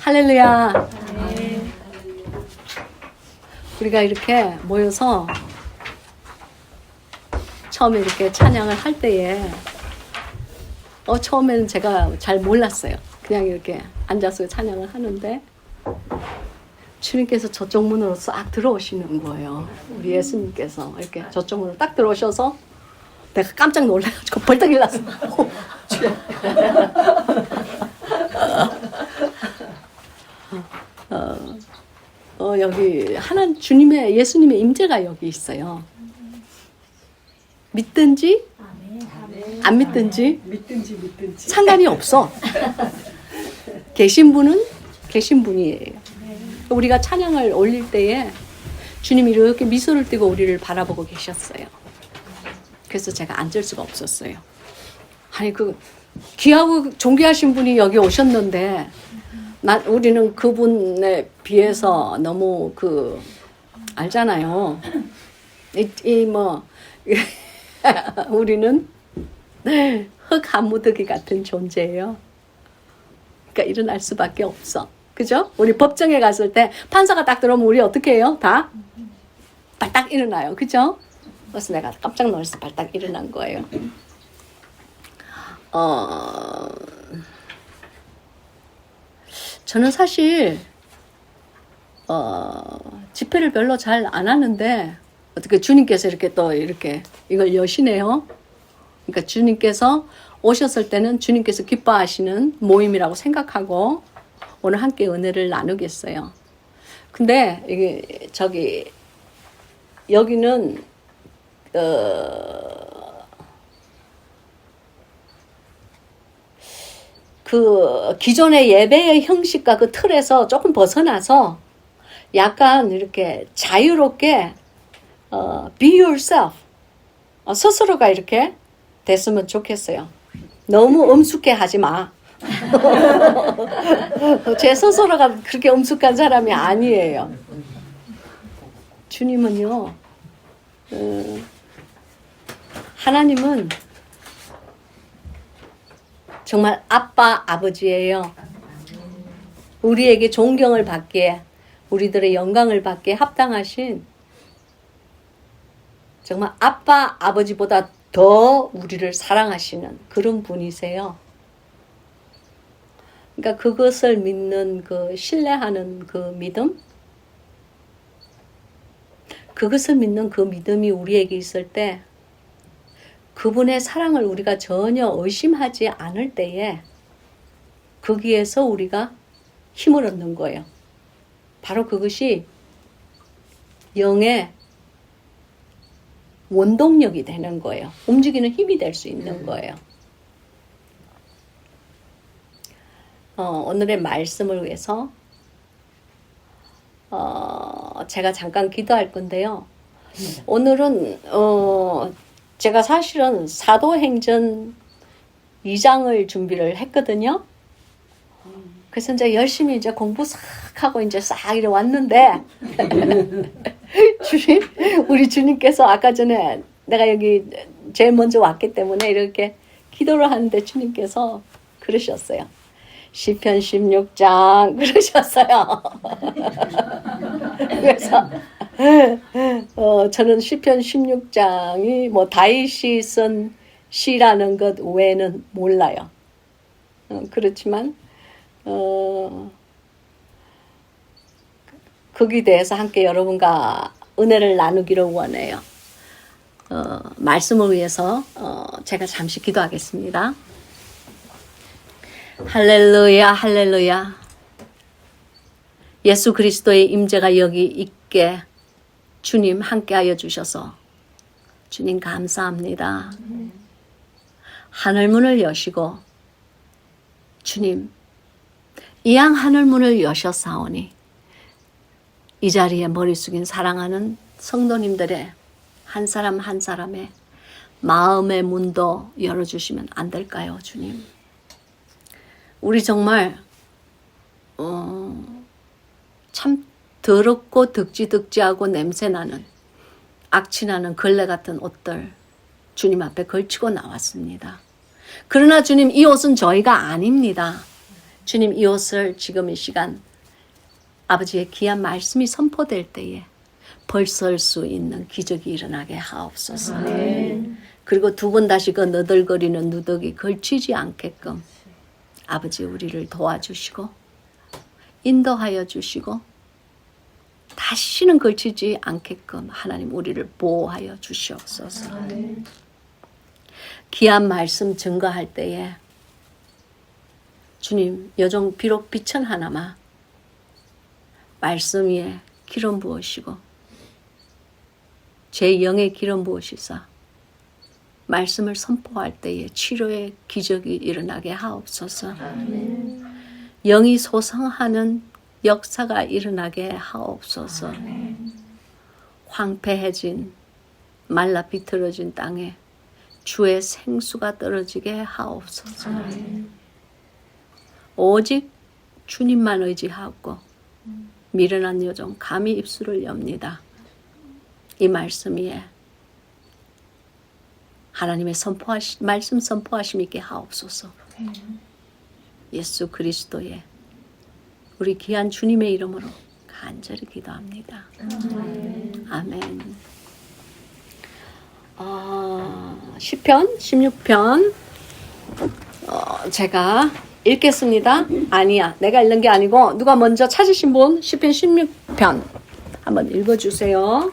할렐루야. 우리가 이렇게 모여서 처음에 이렇게 찬양을 할 때에 처음에는 제가 잘 몰랐어요. 그냥 이렇게 앉아서 찬양을 하는데 주님께서 저쪽 문으로 싹 들어오시는 거예요. 우리 예수님께서 이렇게 저쪽 문으로 딱 들어오셔서 내가 깜짝 놀라가지고 벌떡 일어났어. 여기 주님의 예수님의 임재가 여기 있어요. 믿든지 안 믿든지 상관이 없어. 계신 분은 계신 분이에요. 우리가 찬양을 올릴 때에 주님이 이렇게 미소를 띠고 우리를 바라보고 계셨어요. 그래서 제가 앉을 수가 없었어요. 아니 귀하고 존귀하신 분이 여기 오셨는데 우리는 그분에 비해서 너무 알잖아요. 우리는 흙 한 무더기 같은 존재예요. 그러니까 일어날 수밖에 없어. 그죠? 우리 법정에 갔을 때 판사가 딱 들어오면 우리 어떻게 해요? 다 발딱 일어나요. 그죠? 그래서 내가 깜짝 놀라서 발딱 일어난 거예요. 저는 사실 집회를 별로 잘 안 하는데 어떻게 주님께서 이렇게 또 이렇게 이걸 여시네요. 그러니까 주님께서 오셨을 때는 주님께서 기뻐하시는 모임이라고 생각하고 오늘 함께 은혜를 나누겠어요. 근데 이게 여기는 기존의 예배의 형식과 그 틀에서 조금 벗어나서 약간 이렇게 자유롭게 be yourself 스스로가 이렇게 됐으면 좋겠어요. 너무 엄숙해 하지 마. 제 스스로가 그렇게 엄숙한 사람이 아니에요. 주님은요, 하나님은 정말 아빠, 아버지예요. 우리에게 존경을 받기에, 우리들의 영광을 받기에 합당하신 정말 아빠, 아버지보다 더 우리를 사랑하시는 그런 분이세요. 그러니까 그것을 믿는 신뢰하는 믿음, 그것을 믿는 믿음이 우리에게 있을 때 그분의 사랑을 우리가 전혀 의심하지 않을 때에 거기에서 우리가 힘을 얻는 거예요. 바로 그것이 영의 원동력이 되는 거예요. 움직이는 힘이 될 수 있는 거예요. 오늘의 말씀을 위해서 제가 잠깐 기도할 건데요. 오늘은 제가 사실은 사도행전 2장을 준비를 했거든요. 그래서 이제 열심히 공부 싹 하고 싹 이래 왔는데 우리 주님께서 아까 전에 내가 여기 제일 먼저 왔기 때문에 이렇게 기도를 하는데 주님께서 그러셨어요. 시편 16장 그러셨어요. 그래서 저는 시편 16장이 다윗이 쓴 시라는 것 외에는 몰라요. 그렇지만 거기에 대해서 함께 여러분과 은혜를 나누기를 원해요. 말씀을 위해서 제가 잠시 기도하겠습니다. 할렐루야, 할렐루야. 예수 그리스도의 임재가 여기 있게 주님 함께하여 주셔서 주님 감사합니다. 하늘문을 여시고 주님 이양 하늘문을 여셨사오니 이 자리에 머리 숙인 사랑하는 성도님들의 한 사람 한 사람의 마음의 문도 열어주시면 안 될까요, 주님? 우리 정말 참 더럽고 득지득지하고 냄새나는 악취나는 걸레 같은 옷들 주님 앞에 걸치고 나왔습니다. 그러나 주님 이 옷은 저희가 아닙니다. 주님 이것을 지금 이 시간 아버지의 귀한 말씀이 선포될 때에 벌설 수 있는 기적이 일어나게 하옵소서. 그리고 두 번 다시 그 너덜거리는 누더기 걸치지 않게끔 아버지 우리를 도와주시고 인도하여 주시고 다시는 걸치지 않게끔 하나님 우리를 보호하여 주시옵소서. 귀한 말씀 증거할 때에 주님 여종 비록 비천 하나마 말씀 위에 기름 부으시고 제 영에 기름 부으시사 말씀을 선포할 때에 치료의 기적이 일어나게 하옵소서. 영이 소성하는 역사가 일어나게 하옵소서. 황폐해진 말라 비틀어진 땅에 주의 생수가 떨어지게 하옵소서. 오직 주님만 의지하고 미련한 여종 감히 입술을 엽니다. 이 말씀 위에 하나님의 말씀 선포하심 있게 하옵소서. 예수 그리스도의 우리 귀한 주님의 이름으로 간절히 기도합니다. 아멘. 시편 16편 제가 읽겠습니다. 아니야, 내가 읽는 게 아니고 누가 먼저 찾으신 분 시편 16편 한번 읽어주세요.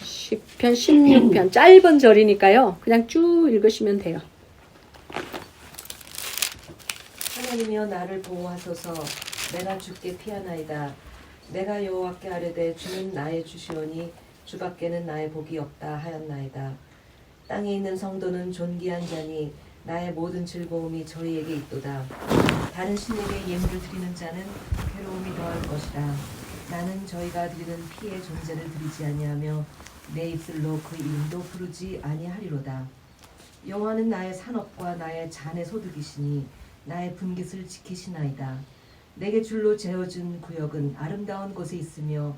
시편 16편 짧은 절이니까요. 그냥 쭉 읽으시면 돼요. 하나님이여 나를 보호하소서. 내가 주께 피하나이다. 내가 여호와께 아뢰되 주는 나의 주시오니 주밖에는 나의 복이 없다 하였나이다. 땅에 있는 성도는 존귀한 자니 나의 모든 즐거움이 저희에게 있도다. 다른 신에게 예물을 드리는 자는 괴로움이 더할 것이라. 나는 저희가 드리는 피의 존재를 드리지 아니하며 내 입술로 그 이름도 부르지 아니하리로다. 여호와는 나의 산업과 나의 잔의 소득이시니 나의 분깃을 지키시나이다. 내게 줄로 재어준 구역은 아름다운 곳에 있으며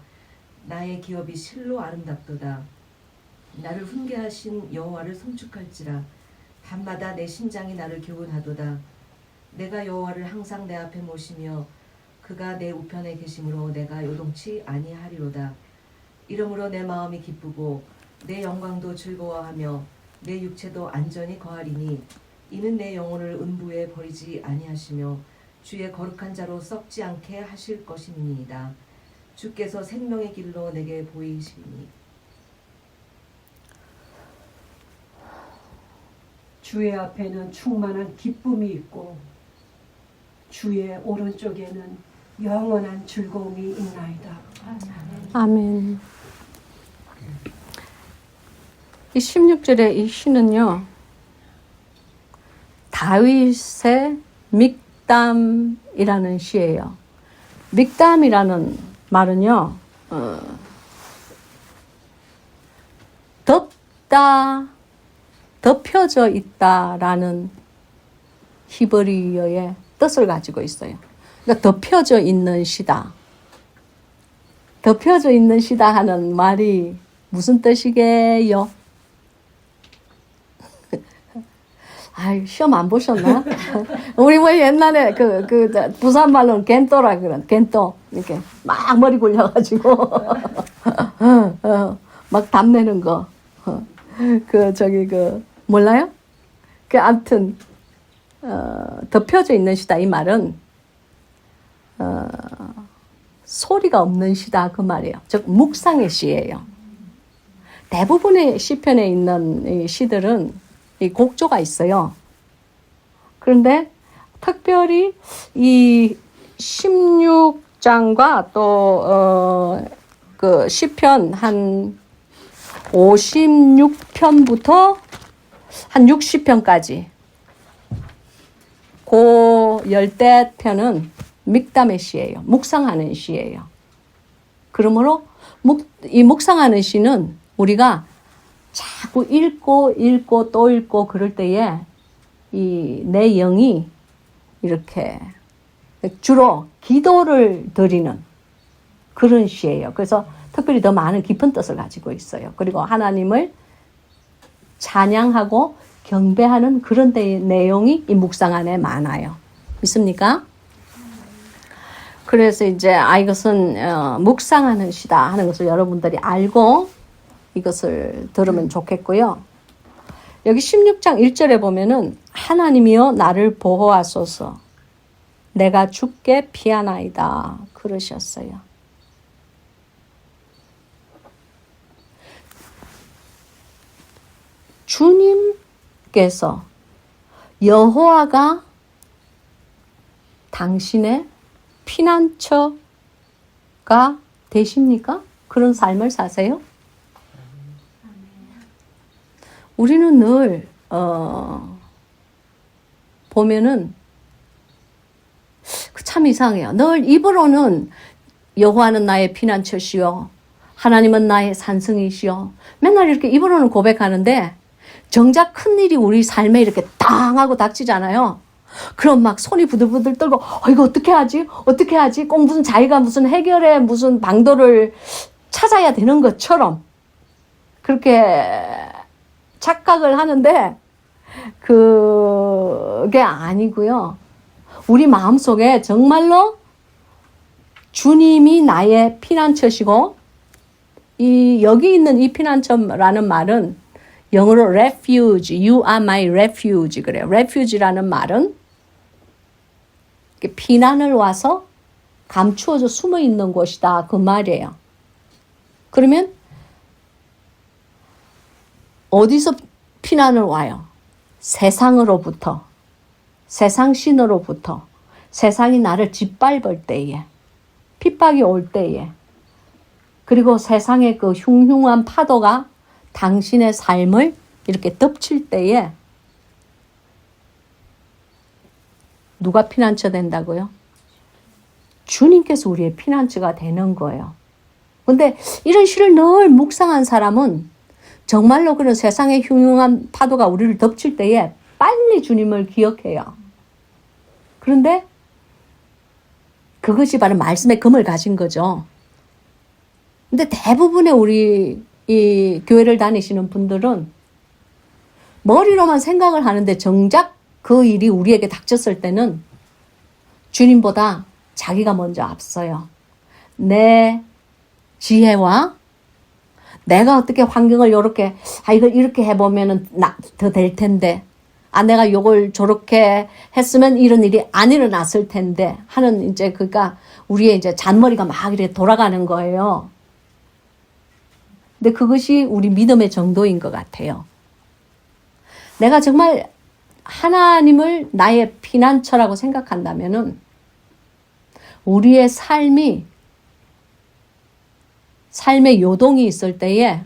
나의 기업이 실로 아름답도다. 나를 훈계하신 여호와를 송축할지라. 밤마다 내 심장이 나를 교훈하도다. 내가 여호와를 항상 내 앞에 모시며 그가 내 우편에 계심으로 내가 요동치 아니하리로다. 이러므로 내 마음이 기쁘고 내 영광도 즐거워하며 내 육체도 안전히 거하리니 이는 내 영혼을 음부에 버리지 아니하시며 주의 거룩한 자로 썩지 않게 하실 것임이니이다. 주께서 생명의 길로 내게 보이시니 주의 앞에는 충만한 기쁨이 있고 주의 오른쪽에는 영원한 즐거움이 있나이다. 아멘. 이 16절의 이 시는요, 다윗의 믹담이라는 시예요. 믹담이라는 말은요, 덮다, 덮여져 있다라는 히브리어의 뜻을 가지고 있어요. 그러니까 덮여져 있는 시다. 덮여져 있는 시다 하는 말이 무슨 뜻이게요? 아유, 시험 안 보셨나? 우리 뭐 옛날에 부산 말로는 겐또라 그런, 겐또. 이렇게 막 머리 굴려가지고, 막 담내는 거. 몰라요? 아무튼, 덮여져 있는 시다. 이 말은, 소리가 없는 시다. 그 말이에요. 즉, 묵상의 시예요. 대부분의 시편에 있는 이 시들은 이 곡조가 있어요. 그런데 특별히 이 16장과 또 그 시편 한 56편부터 한 60편까지 그 열대 편은 믹담의 시예요. 묵상하는 시예요. 그러므로 이 묵상하는 시는 우리가 자꾸 읽고 또 읽고 그럴 때에 이 내 영이 이렇게 주로 기도를 드리는 그런 시예요. 그래서 특별히 더 많은 깊은 뜻을 가지고 있어요. 그리고 하나님을 찬양하고 경배하는 그런 내용이 이 묵상 안에 많아요. 믿습니까? 그래서 이제 이것은 묵상하는 시다 하는 것을 여러분들이 알고 이것을 들으면 좋겠고요. 여기 16장 1절에 보면은 하나님이여 나를 보호하소서 내가 죽게 피하나이다 그러셨어요. 주님께서 여호와가 당신의 피난처가 되십니까? 그런 삶을 사세요? 우리는 늘 보면은 참 이상해요. 늘 입으로는 여호와는 나의 피난처시요 하나님은 나의 산성이시요 맨날 이렇게 입으로는 고백하는데 정작 큰일이 우리 삶에 이렇게 땅 하고 닥치잖아요. 그럼 막 손이 부들부들 떨고 이거 어떻게 하지? 어떻게 하지? 꼭 무슨 자기가 무슨 해결의 무슨 방도를 찾아야 되는 것처럼 그렇게 착각을 하는데 그게 아니고요. 우리 마음속에 정말로 주님이 나의 피난처시고 여기 있는 이 피난처라는 말은 영어로 refuge, you are my refuge 그래요. refuge라는 말은 피난을 와서 감추어져 숨어 있는 곳이다 그 말이에요. 그러면 어디서 피난을 와요? 세상으로부터, 세상 신으로부터, 세상이 나를 짓밟을 때에, 핍박이 올 때에, 그리고 세상의 그 흉흉한 파도가 당신의 삶을 이렇게 덮칠 때에 누가 피난처 된다고요? 주님께서 우리의 피난처가 되는 거예요. 근데 이런 시를 늘 묵상한 사람은 정말로 그런 세상의 흉흉한 파도가 우리를 덮칠 때에 빨리 주님을 기억해요. 그런데 그것이 바로 말씀의 금을 가진 거죠. 근데 대부분의 우리 이 교회를 다니시는 분들은 머리로만 생각을 하는데 정작 그 일이 우리에게 닥쳤을 때는 주님보다 자기가 먼저 앞서요. 내 지혜와 내가 어떻게 환경을 이렇게 이걸 이렇게 해보면은 더 될 텐데 내가 요걸 저렇게 했으면 이런 일이 안 일어났을 텐데 하는 이제 그러니까 우리의 이제 잔머리가 막 이렇게 돌아가는 거예요. 근데 그것이 우리 믿음의 정도인 것 같아요. 내가 정말 하나님을 나의 피난처라고 생각한다면은 우리의 삶의 요동이 있을 때에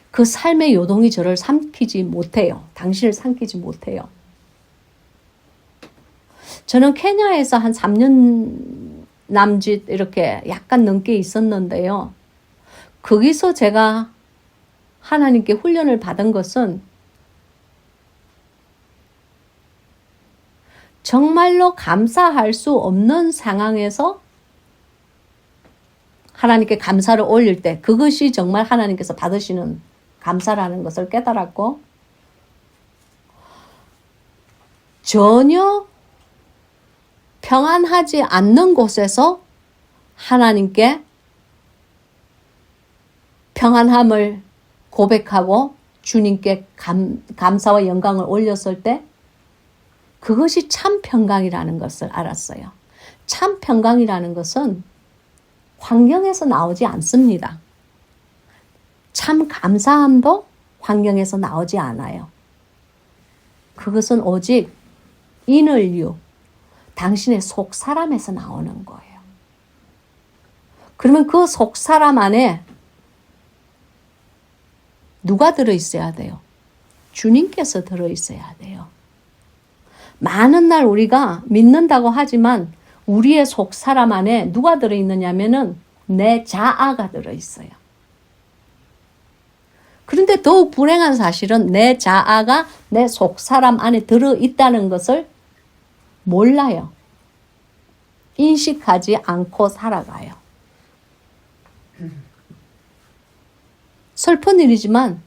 그 삶의 요동이 저를 삼키지 못해요. 당신을 삼키지 못해요. 저는 케냐에서 한 3년 남짓 이렇게 약간 넘게 있었는데요. 거기서 제가 하나님께 훈련을 받은 것은 정말로 감사할 수 없는 상황에서 하나님께 감사를 올릴 때 그것이 정말 하나님께서 받으시는 감사라는 것을 깨달았고 전혀 평안하지 않는 곳에서 하나님께 평안함을 고백하고 주님께 감사와 영광을 올렸을 때 그것이 참 평강이라는 것을 알았어요. 참 평강이라는 것은 환경에서 나오지 않습니다. 참 감사함도 환경에서 나오지 않아요. 그것은 오직 inner유, 당신의 속 사람에서 나오는 거예요. 그러면 그 속 사람 안에 누가 들어있어야 돼요? 주님께서 들어있어야 돼요. 많은 날 우리가 믿는다고 하지만 우리의 속 사람 안에 누가 들어있느냐면은 내 자아가 들어있어요. 그런데 더욱 불행한 사실은 내 자아가 내 속 사람 안에 들어있다는 것을 몰라요. 인식하지 않고 살아가요. 슬픈 일이지만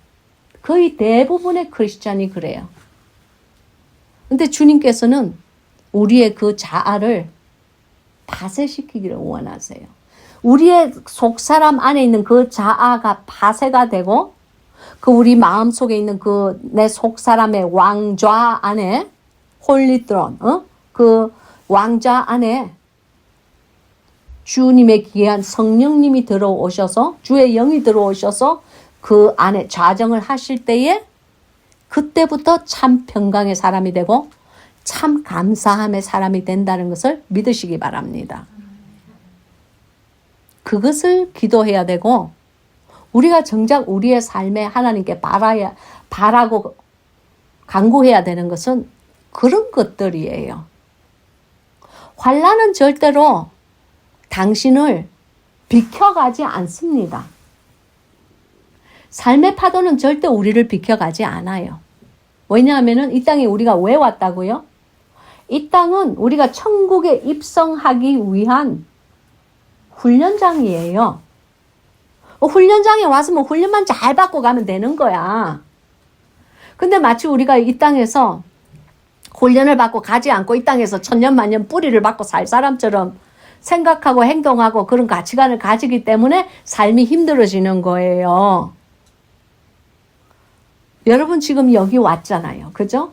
거의 대부분의 크리스찬이 그래요. 근데 주님께서는 우리의 그 자아를 파쇄시키기를 원하세요. 우리의 속사람 안에 있는 그 자아가 파쇄가 되고 그 우리 마음 속에 있는 그 내 속사람의 왕좌 안에 홀리 트론, 그 왕좌 안에 주님의 귀한 성령님이 들어오셔서 주의 영이 들어오셔서 그 안에 좌정을 하실 때에 그때부터 참 평강의 사람이 되고 참 감사함의 사람이 된다는 것을 믿으시기 바랍니다. 그것을 기도해야 되고 우리가 정작 우리의 삶에 하나님께 바라고 간구해야 되는 것은 그런 것들이에요. 환난은 절대로 당신을 비켜가지 않습니다. 삶의 파도는 절대 우리를 비켜가지 않아요. 왜냐하면 이 땅에 우리가 왜 왔다고요? 이 땅은 우리가 천국에 입성하기 위한 훈련장이에요. 훈련장에 왔으면 훈련만 잘 받고 가면 되는 거야. 근데 마치 우리가 이 땅에서 훈련을 받고 가지 않고 이 땅에서 천년만년 뿌리를 받고 살 사람처럼 생각하고 행동하고 그런 가치관을 가지기 때문에 삶이 힘들어지는 거예요. 여러분 지금 여기 왔잖아요. 그죠?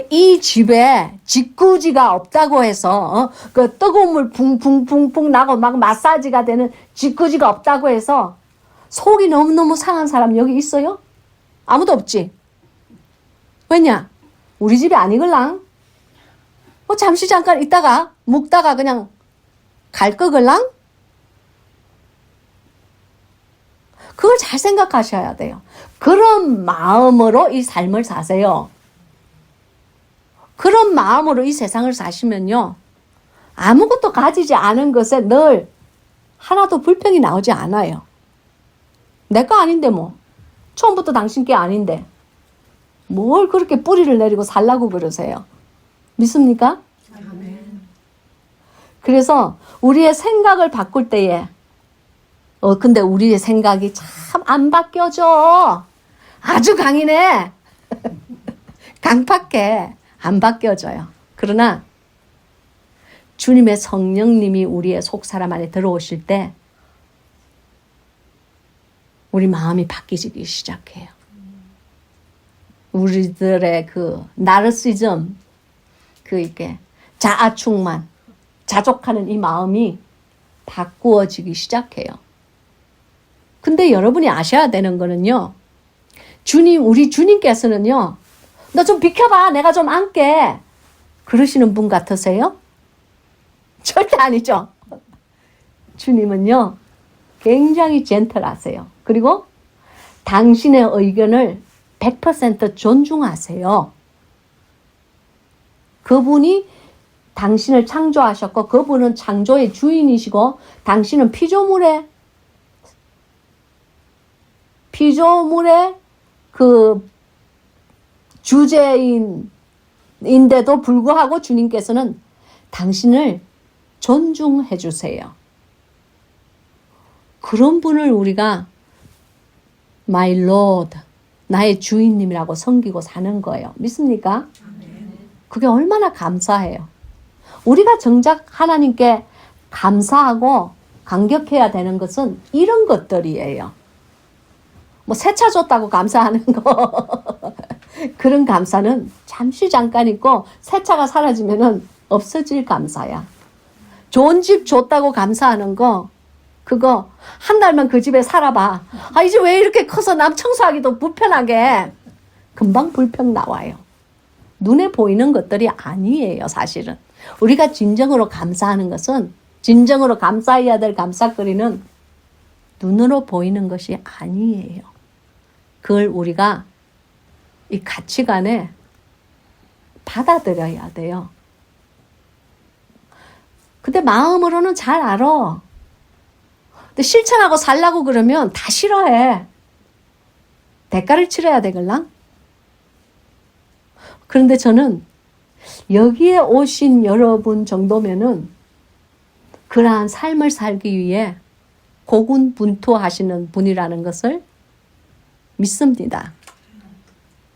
이 집에 짓궂이가 없다고 해서 그 뜨거운 물 붕붕붕붕 나고 막 마사지가 되는 짓궂이가 없다고 해서 속이 너무너무 상한 사람 여기 있어요? 아무도 없지? 왜냐? 우리 집이 아니걸랑? 잠시 잠깐 있다가 묵다가 그냥 갈 거걸랑? 그걸 잘 생각하셔야 돼요. 그런 마음으로 이 삶을 사세요. 그런 마음으로 이 세상을 사시면요. 아무것도 가지지 않은 것에 늘 하나도 불평이 나오지 않아요. 내 거 아닌데 뭐. 처음부터 당신 게 아닌데. 뭘 그렇게 뿌리를 내리고 살라고 그러세요. 믿습니까? 아멘. 그래서 우리의 생각을 바꿀 때에 근데 우리의 생각이 참 안 바뀌어져. 아주 강이네. 강팍해. 안 바뀌어져요. 그러나 주님의 성령님이 우리의 속사람 안에 들어오실 때 우리 마음이 바뀌기 시작해요. 우리들의 그 나르시즘, 이게 자아 충만, 자족하는 이 마음이 바꾸어지기 시작해요. 근데 여러분이 아셔야 되는 거는요. 우리 주님께서는요. 너 좀 비켜봐. 내가 좀 안게. 그러시는 분 같으세요? 절대 아니죠. 주님은요. 굉장히 젠틀하세요. 그리고 당신의 의견을 100% 존중하세요. 그분이 당신을 창조하셨고 그분은 창조의 주인이시고 당신은 피조물의 그 주제인데도 불구하고 주님께서는 당신을 존중해 주세요. 그런 분을 우리가 My Lord, 나의 주인님이라고 섬기고 사는 거예요. 믿습니까? 그게 얼마나 감사해요. 우리가 정작 하나님께 감사하고 감격해야 되는 것은 이런 것들이에요. 뭐 새 차 줬다고 감사하는 거 그런 감사는 잠시 잠깐 있고 새 차가 사라지면은 없어질 감사야. 좋은 집 줬다고 감사하는 거 그거 한 달만 그 집에 살아봐. 이제 왜 이렇게 커서 남 청소하기도 불편하게. 금방 불평 나와요. 눈에 보이는 것들이 아니에요, 사실은. 우리가 진정으로 감사하는 것은, 진정으로 감사해야 될 감사거리는 눈으로 보이는 것이 아니에요. 그걸 우리가 이 가치관에 받아들여야 돼요. 근데 마음으로는 잘 알아. 근데 실천하고 살라고 그러면 다 싫어해. 대가를 치러야 되걸랑? 그런데 저는 여기에 오신 여러분 정도면은 그러한 삶을 살기 위해 고군분투하시는 분이라는 것을 믿습니다.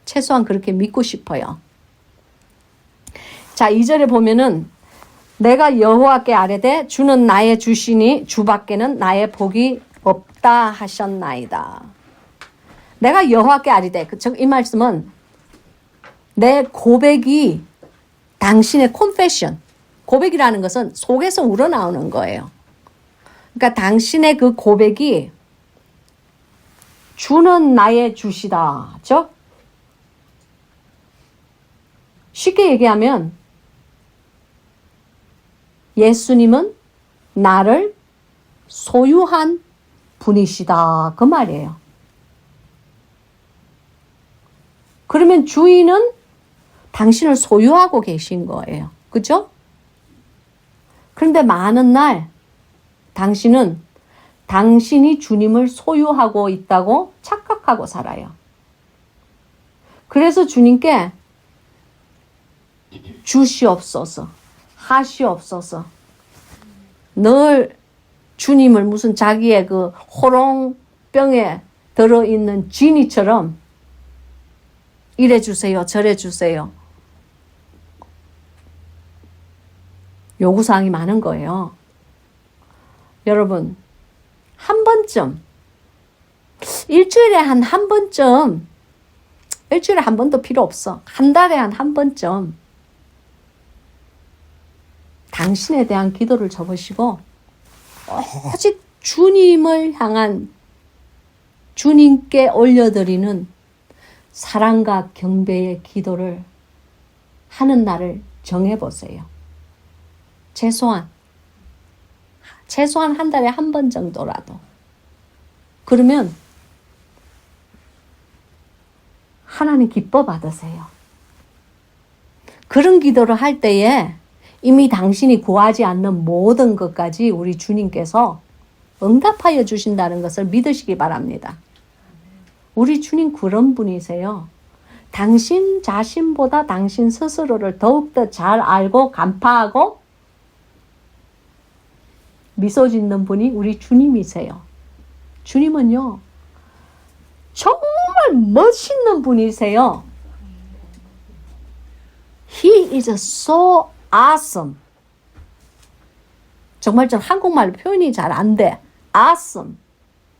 최소한 그렇게 믿고 싶어요. 자, 2절에 보면은 내가 여호와께 아뢰되 주는 나의 주시니 주밖에는 나의 복이 없다 하셨나이다. 내가 여호와께 아뢰되, 이 말씀은 내 고백이 당신의 confession, 고백이라는 것은 속에서 우러나오는 거예요. 그러니까 당신의 그 고백이 주는 나의 주시다. 그렇죠? 쉽게 얘기하면 예수님은 나를 소유한 분이시다. 그 말이에요. 그러면 주인은 당신을 소유하고 계신 거예요. 그죠? 그런데 많은 날 당신은 당신이 주님을 소유하고 있다고 착각하고 살아요. 그래서 주님께 주시옵소서, 하시옵소서. 늘 주님을 무슨 자기의 그 호롱병에 들어있는 지니처럼 이래 주세요, 저래 주세요. 요구사항이 많은 거예요. 여러분, 한 번쯤, 일주일에 한 번쯤, 일주일에 한 번도 필요 없어. 한 달에 한 번쯤 당신에 대한 기도를 접으시고 오직 주님을 향한 주님께 올려드리는 사랑과 경배의 기도를 하는 날을 정해보세요. 최소한 한 달에 한 번 정도라도. 그러면 하나님 기뻐 받으세요. 그런 기도를 할 때에 이미 당신이 구하지 않는 모든 것까지 우리 주님께서 응답하여 주신다는 것을 믿으시기 바랍니다. 우리 주님 그런 분이세요. 당신 자신보다 당신 스스로를 더욱더 잘 알고 간파하고 미소 짓는 분이 우리 주님이세요. 주님은요, 정말 멋있는 분이세요. He is so awesome. 정말 전 한국말로 표현이 잘 안 돼. awesome.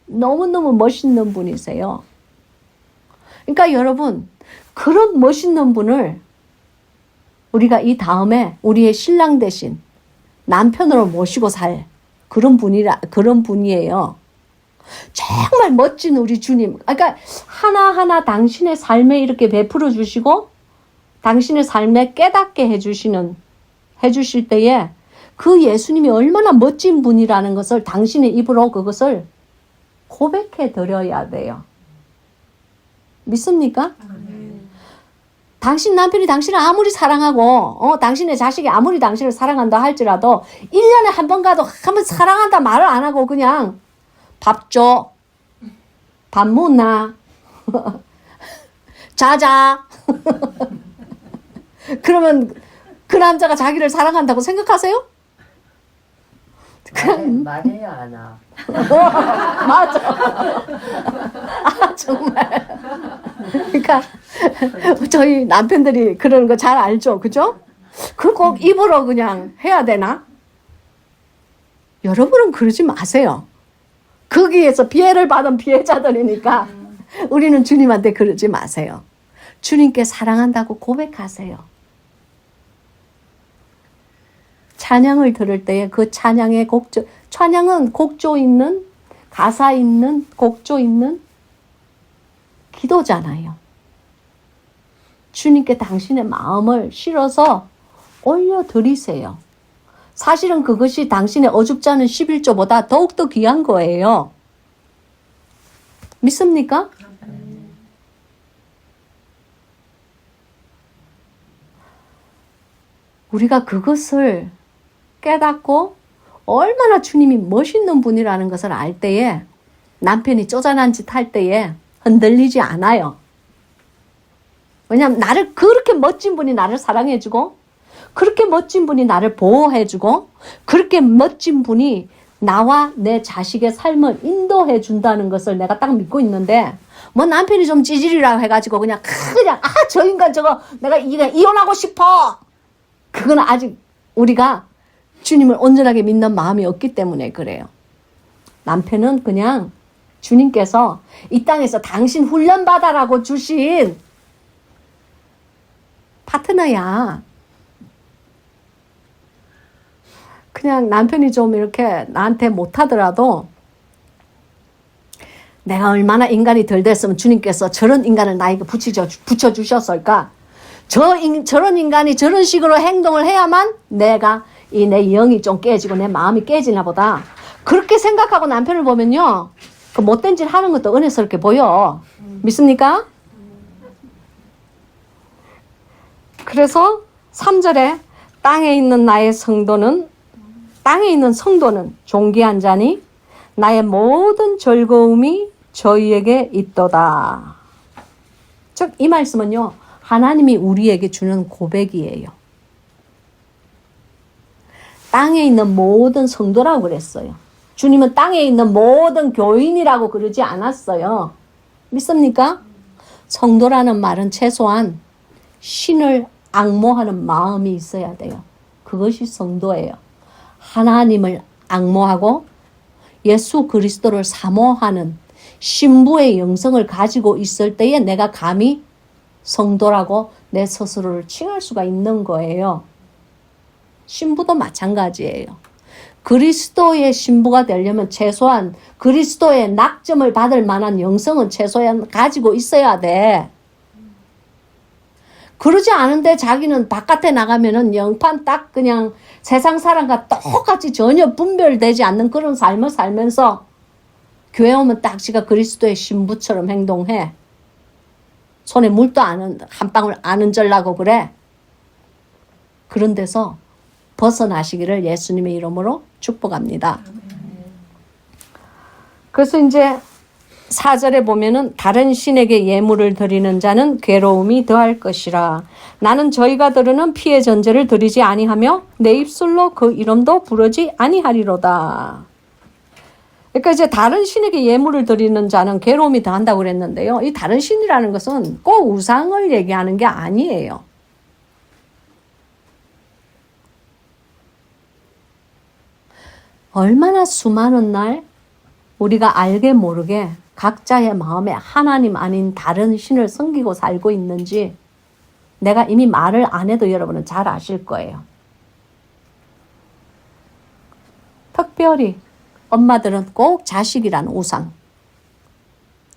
너무너무 멋있는 분이세요. 그러니까 여러분, 그런 멋있는 분을 우리가 이 다음에 우리의 신랑 대신 남편으로 모시고 살 그런 분이에요. 정말 멋진 우리 주님. 그러니까 하나하나 당신의 삶에 이렇게 베풀어 주시고 당신의 삶에 깨닫게 해주실 때에 그 예수님이 얼마나 멋진 분이라는 것을 당신의 입으로 그것을 고백해 드려야 돼요. 믿습니까? 당신 남편이 당신을 아무리 사랑하고 당신의 자식이 아무리 당신을 사랑한다 할지라도 1년에 한 번 가도 한번 사랑한다 말을 안 하고 그냥 밥 줘, 밥 묻나, 자자. 그러면 그 남자가 자기를 사랑한다고 생각하세요? 말해야 하나. 맞아. 아, 정말. 그러니까 저희 남편들이 그러는 거 잘 알죠, 그죠? 그걸 꼭 입으로 그냥 해야 되나? 여러분은 그러지 마세요. 거기에서 피해를 받은 피해자들이니까 우리는 주님한테 그러지 마세요. 주님께 사랑한다고 고백하세요. 찬양을 들을 때에 그 찬양의 곡조, 찬양은 곡조 있는, 가사 있는, 곡조 있는 기도잖아요. 주님께 당신의 마음을 실어서 올려드리세요. 사실은 그것이 당신의 어줍지 않은 11조보다 더욱더 귀한 거예요. 믿습니까? 우리가 그것을 깨닫고 얼마나 주님이 멋있는 분이라는 것을 알 때에 남편이 쪼잔한 짓 할 때에 흔들리지 않아요. 왜냐하면 나를 그렇게 멋진 분이 나를 사랑해주고 그렇게 멋진 분이 나를 보호해주고 그렇게 멋진 분이 나와 내 자식의 삶을 인도해 준다는 것을 내가 딱 믿고 있는데 뭐 남편이 좀 찌질이라고 해가지고 그냥 저 인간 저거 내가 이혼하고 싶어. 그건 아직 우리가 주님을 온전하게 믿는 마음이 없기 때문에 그래요. 남편은 그냥 주님께서 이 땅에서 당신 훈련받아라고 주신 파트너야. 그냥 남편이 좀 이렇게 나한테 못하더라도 내가 얼마나 인간이 덜 됐으면 주님께서 저런 인간을 나에게 붙여주셨을까? 저런 인간이 저런 식으로 행동을 해야만 내가 내 영이 좀 깨지고 내 마음이 깨지나 보다. 그렇게 생각하고 남편을 보면요. 그 못된 짓 하는 것도 은혜스럽게 보여. 믿습니까? 그래서 3절에 땅에 있는 성도는 존귀한 자니 나의 모든 즐거움이 저희에게 있도다. 즉 이 말씀은요. 하나님이 우리에게 주는 고백이에요. 땅에 있는 모든 성도라고 그랬어요. 주님은 땅에 있는 모든 교인이라고 그러지 않았어요. 믿습니까? 성도라는 말은 최소한 신을 앙모하는 마음이 있어야 돼요. 그것이 성도예요. 하나님을 앙모하고 예수 그리스도를 사모하는 신부의 영성을 가지고 있을 때에 내가 감히 성도라고 내 스스로를 칭할 수가 있는 거예요. 신부도 마찬가지예요. 그리스도의 신부가 되려면 최소한 그리스도의 낙점을 받을 만한 영성은 최소한 가지고 있어야 돼. 그러지 않은데 자기는 바깥에 나가면은 영판 딱 그냥 세상 사람과 똑같이 전혀 분별되지 않는 그런 삶을 살면서 교회 오면 딱 지가 그리스도의 신부처럼 행동해. 손에 물도 한 방울 안 얹으려고 그래. 그런 데서 벗어나시기를 예수님의 이름으로 축복합니다. 그래서 이제 4절에 보면은 다른 신에게 예물을 드리는 자는 괴로움이 더할 것이라. 나는 저희가 드리는 피의 전제를 드리지 아니하며 내 입술로 그 이름도 부르지 아니하리로다. 그러니까 이제 다른 신에게 예물을 드리는 자는 괴로움이 더한다고 그랬는데요. 이 다른 신이라는 것은 꼭 우상을 얘기하는 게 아니에요. 얼마나 수많은 날 우리가 알게 모르게 각자의 마음에 하나님 아닌 다른 신을 섬기고 살고 있는지 내가 이미 말을 안 해도 여러분은 잘 아실 거예요. 특별히 엄마들은 꼭 자식이란 우상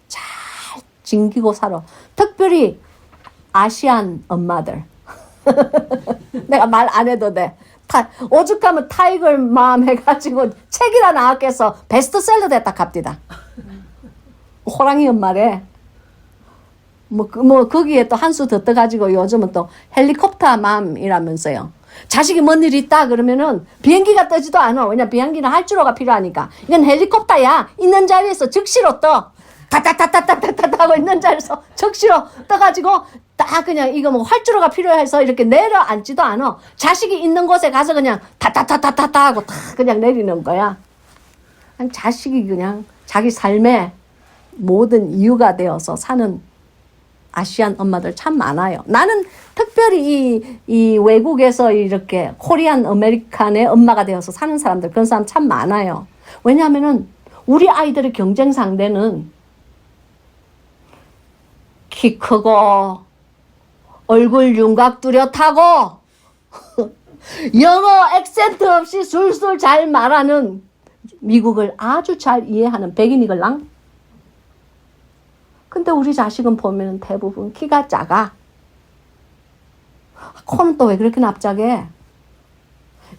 잘 챙기고 살아. 특별히 아시안 엄마들. 내가 말 안 해도 돼. 오죽하면 타이거 맘 해가지고 책이라 나왔겠어. 베스트셀러 됐다 갑디다. 호랑이 엄마래. 거기에 또 한 수 더 떠가지고 요즘은 또 헬리콥터 맘이라면서요. 자식이 뭔 일 있다 그러면은 비행기가 뜨지도 않아. 왜냐 비행기는 활주로가 필요하니까. 이건 헬리콥터야. 있는 자리에서 즉시로 떠. 타타타타타타타 하고 있는 자리에서 즉시로 떠가지고 딱 그냥 이거 뭐 활주로가 필요해서 이렇게 내려앉지도 않아. 자식이 있는 곳에 가서 그냥 타타타타타타 하고 다 그냥 내리는 거야. 그냥 자식이 그냥 자기 삶의 모든 이유가 되어서 사는 아시안 엄마들 참 많아요. 나는 특별히 이 외국에서 이렇게 코리안 아메리칸의 엄마가 되어서 사는 사람들, 그런 사람 참 많아요. 왜냐하면은 우리 아이들의 경쟁 상대는 키 크고 얼굴 윤곽 뚜렷하고 영어 액센트 없이 술술 잘 말하는 미국을 아주 잘 이해하는 백인이걸랑. 근데 우리 자식은 보면 대부분 키가 작아. 코는 또 왜 그렇게 납작해?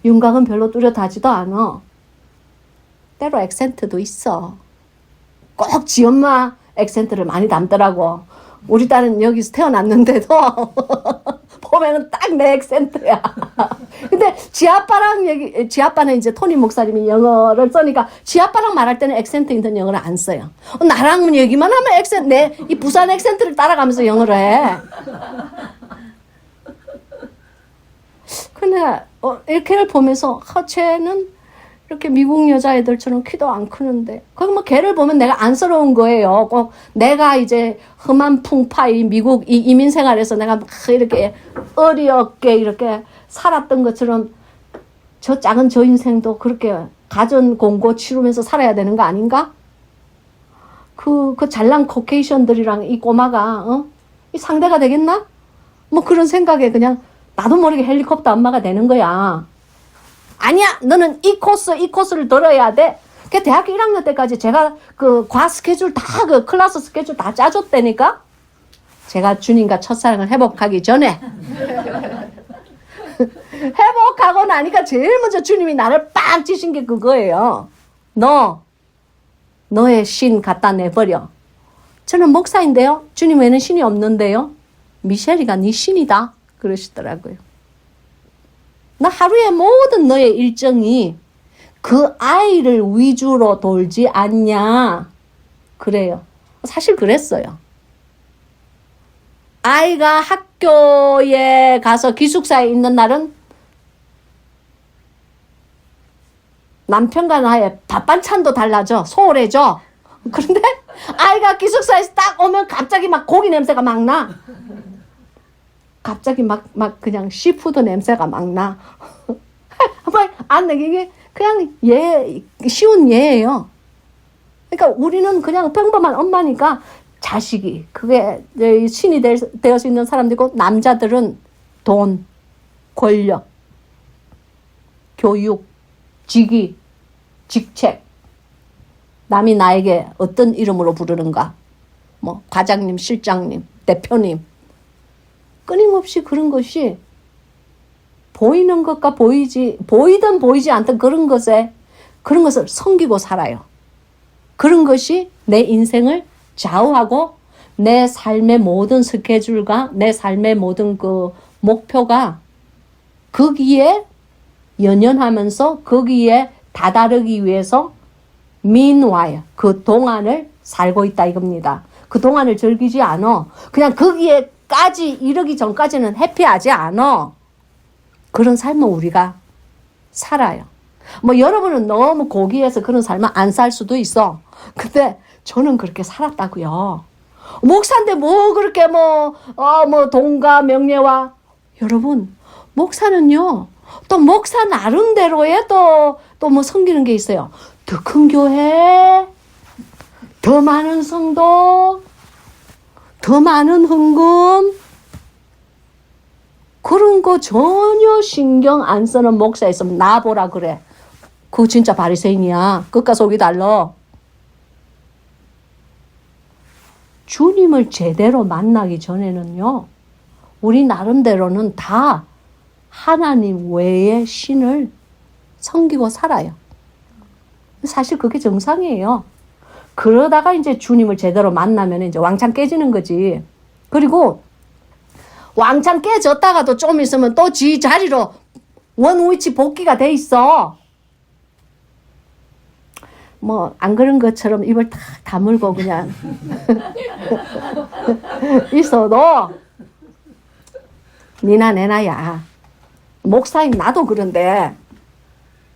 윤곽은 별로 뚜렷하지도 않아. 때로 액센트도 있어. 꼭 지 엄마 액센트를 많이 담더라고. 우리 딸은 여기서 태어났는데도 보면은 딱 내 액센트야. 근데 지 아빠는 이제 토니 목사님이 영어를 쓰니까 지 아빠랑 말할 때는 액센트 있는 영어를 안 써요. 나랑 얘기만 하면 이 부산 액센트를 따라가면서 영어를 해. 근데 이렇게를 보면서 쟤는 이렇게 미국 여자애들처럼 키도 안 크는데. 그럼 뭐 걔를 보면 내가 안쓰러운 거예요. 꼭 내가 이제 험한 풍파이 미국 이 이민 생활에서 내가 막 이렇게 어리없게 이렇게 살았던 것처럼 저 작은 저 인생도 그렇게 가전 공고 치르면서 살아야 되는 거 아닌가? 그 잘난 코케이션들이랑 이 꼬마가, 이 상대가 되겠나? 뭐 그런 생각에 그냥 나도 모르게 헬리콥터 엄마가 되는 거야. 아니야, 너는 이 코스를 들어야 돼. 그 대학교 1학년 때까지 제가 그 과 스케줄 다, 그 클래스 스케줄 다 짜줬다니까? 제가 주님과 첫사랑을 회복하기 전에. 회복하고 나니까 제일 먼저 주님이 나를 빡 치신 게 그거예요. 너의 신 갖다 내버려. 저는 목사인데요. 주님 외에는 신이 없는데요. 미셸이가 네 신이다. 그러시더라고요. 나 하루에 모든 너의 일정이 그 아이를 위주로 돌지 않냐. 그래요. 사실 그랬어요. 아이가 학교에 가서 기숙사에 있는 날은 남편과 나의 밥 반찬도 달라져. 소홀해져. 그런데 아이가 기숙사에서 딱 오면 갑자기 막 고기 냄새가 막 나. 갑자기 막 그냥 시푸드 냄새가 막 나. 안 이게 그냥 쉬운 예예요. 그러니까 우리는 그냥 평범한 엄마니까 자식이 그게 신이 될 수 있는 사람들이고, 남자들은 돈, 권력, 교육, 직위, 직책, 남이 나에게 어떤 이름으로 부르는가, 뭐 과장님, 실장님, 대표님, 끊임없이 그런 것이 보이는 것과 보이든 보이지 않든 그런 것을 섬기고 살아요. 그런 것이 내 인생을 좌우하고 내 삶의 모든 스케줄과 내 삶의 모든 그 목표가 거기에 연연하면서 거기에 다다르기 위해서 meanwhile 그 동안을 살고 있다 이겁니다. 그 동안을 즐기지 않아. 그냥 거기에까지 이르기 전까지는 해피하지 않아. 그런 삶은 우리가 살아요. 뭐 여러분은 너무 고귀해서 그런 삶은 안 살 수도 있어. 근데 저는 그렇게 살았다고요. 목사인데 뭐 그렇게 뭐 돈과 명예와. 여러분, 목사는요, 또 목사 나름대로의 또 뭐 섬기는 게 있어요. 더 큰 교회, 더 많은 성도, 더 많은 헌금, 그런 거 전혀 신경 안 쓰는 목사 있으면 나보라 그래. 그거 진짜 바리새인이야. 끝과 속이 달라. 주님을 제대로 만나기 전에는요, 우리 나름대로는 다 하나님 외의 신을 섬기고 살아요. 사실 그게 정상이에요. 그러다가 이제 주님을 제대로 만나면 이제 왕창 깨지는 거지. 그리고 왕창 깨졌다가도 좀 있으면 또 지 자리로 원위치 복귀가 돼 있어. 뭐 안 그런 것처럼 입을 탁 다물고 그냥 있어도 니나 내나야. 목사인 나도 그런데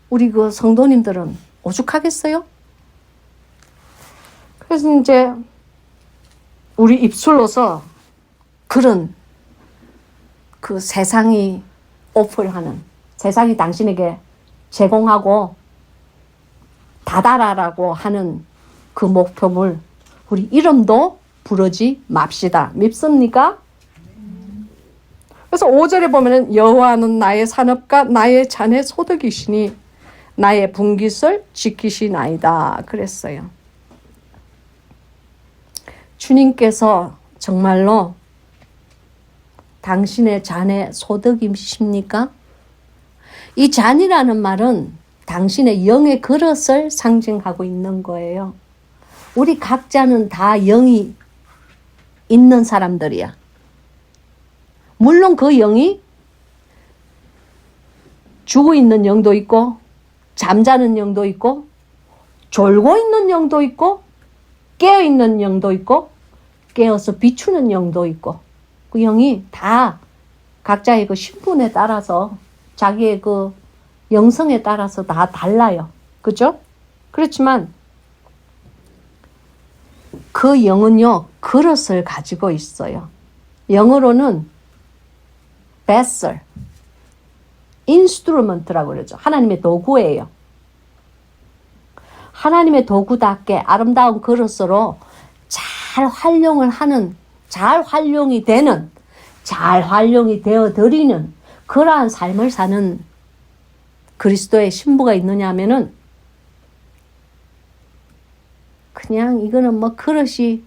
우리 그 성도님들은 오죽하겠어요? 그래서 이제 우리 입술로서 그런 그 세상이 오픈하는, 세상이 당신에게 제공하고 다다라라고 하는 그 목표물, 우리 이름도 부르지 맙시다. 밉습니까? 그래서 5절에 보면은 여호와는 나의 산업과 나의 잔의 소득이시니 나의 분깃을 지키시나이다 그랬어요. 주님께서 정말로 당신의 잔의 소득이십니까? 이 잔이라는 말은 당신의 영의 그릇을 상징하고 있는 거예요. 우리 각자는 다 영이 있는 사람들이야. 물론 그 영이 죽어 있는 영도 있고, 잠자는 영도 있고, 졸고 있는 영도 있고, 깨어 있는 영도 있고, 깨어서 비추는 영도 있고, 그 영이 다 각자의 그 신분에 따라서, 자기의 그 영성에 따라서 다 달라요. 그죠? 그렇지만 그 영은요, 그릇을 가지고 있어요. 영어로는 vessel, instrument라고 그러죠. 하나님의 도구예요. 하나님의 도구답게 아름다운 그릇으로 잘 활용을 하는, 잘 활용이 되는, 잘 활용이 되어 드리는 그러한 삶을 사는 그리스도의 신부가 있느냐 하면은 그냥 이거는 뭐 그릇이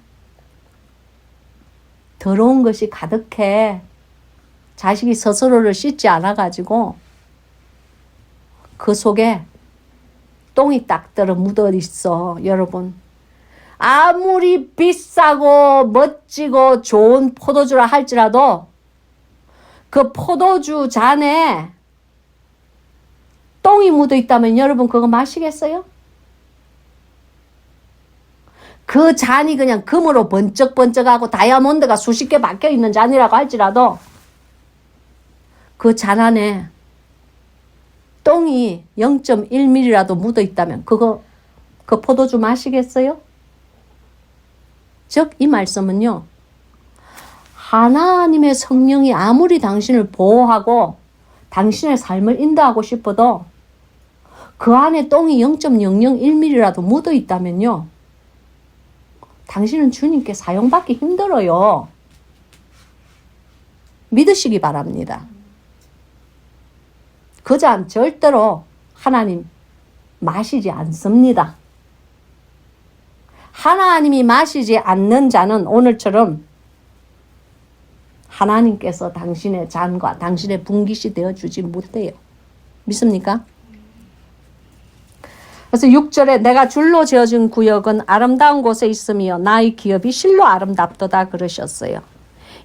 더러운 것이 가득해. 자식이 스스로를 씻지 않아가지고 그 속에 똥이 딱 들어 묻어 있어. 여러분, 아무리 비싸고 멋지고 좋은 포도주라 할지라도 그 포도주 잔에 똥이 묻어 있다면 여러분 그거 마시겠어요? 그 잔이 그냥 금으로 번쩍번쩍하고 다이아몬드가 수십 개 박혀 있는 잔이라고 할지라도 그 잔 안에 똥이 0.1mm라도 묻어 있다면 그 포도주 마시겠어요? 즉 이 말씀은요, 하나님의 성령이 아무리 당신을 보호하고 당신의 삶을 인도하고 싶어도 그 안에 똥이 0.001mm라도 묻어 있다면요, 당신은 주님께 사용받기 힘들어요. 믿으시기 바랍니다. 그 잔 절대로 하나님 마시지 않습니다. 하나님이 마시지 않는 잔은 오늘처럼 하나님께서 당신의 잔과 당신의 분깃이 되어주지 못해요. 믿습니까? 그래서 6절에 내가 줄로 지어준 구역은 아름다운 곳에 있으며 나의 기업이 실로 아름답도다 그러셨어요.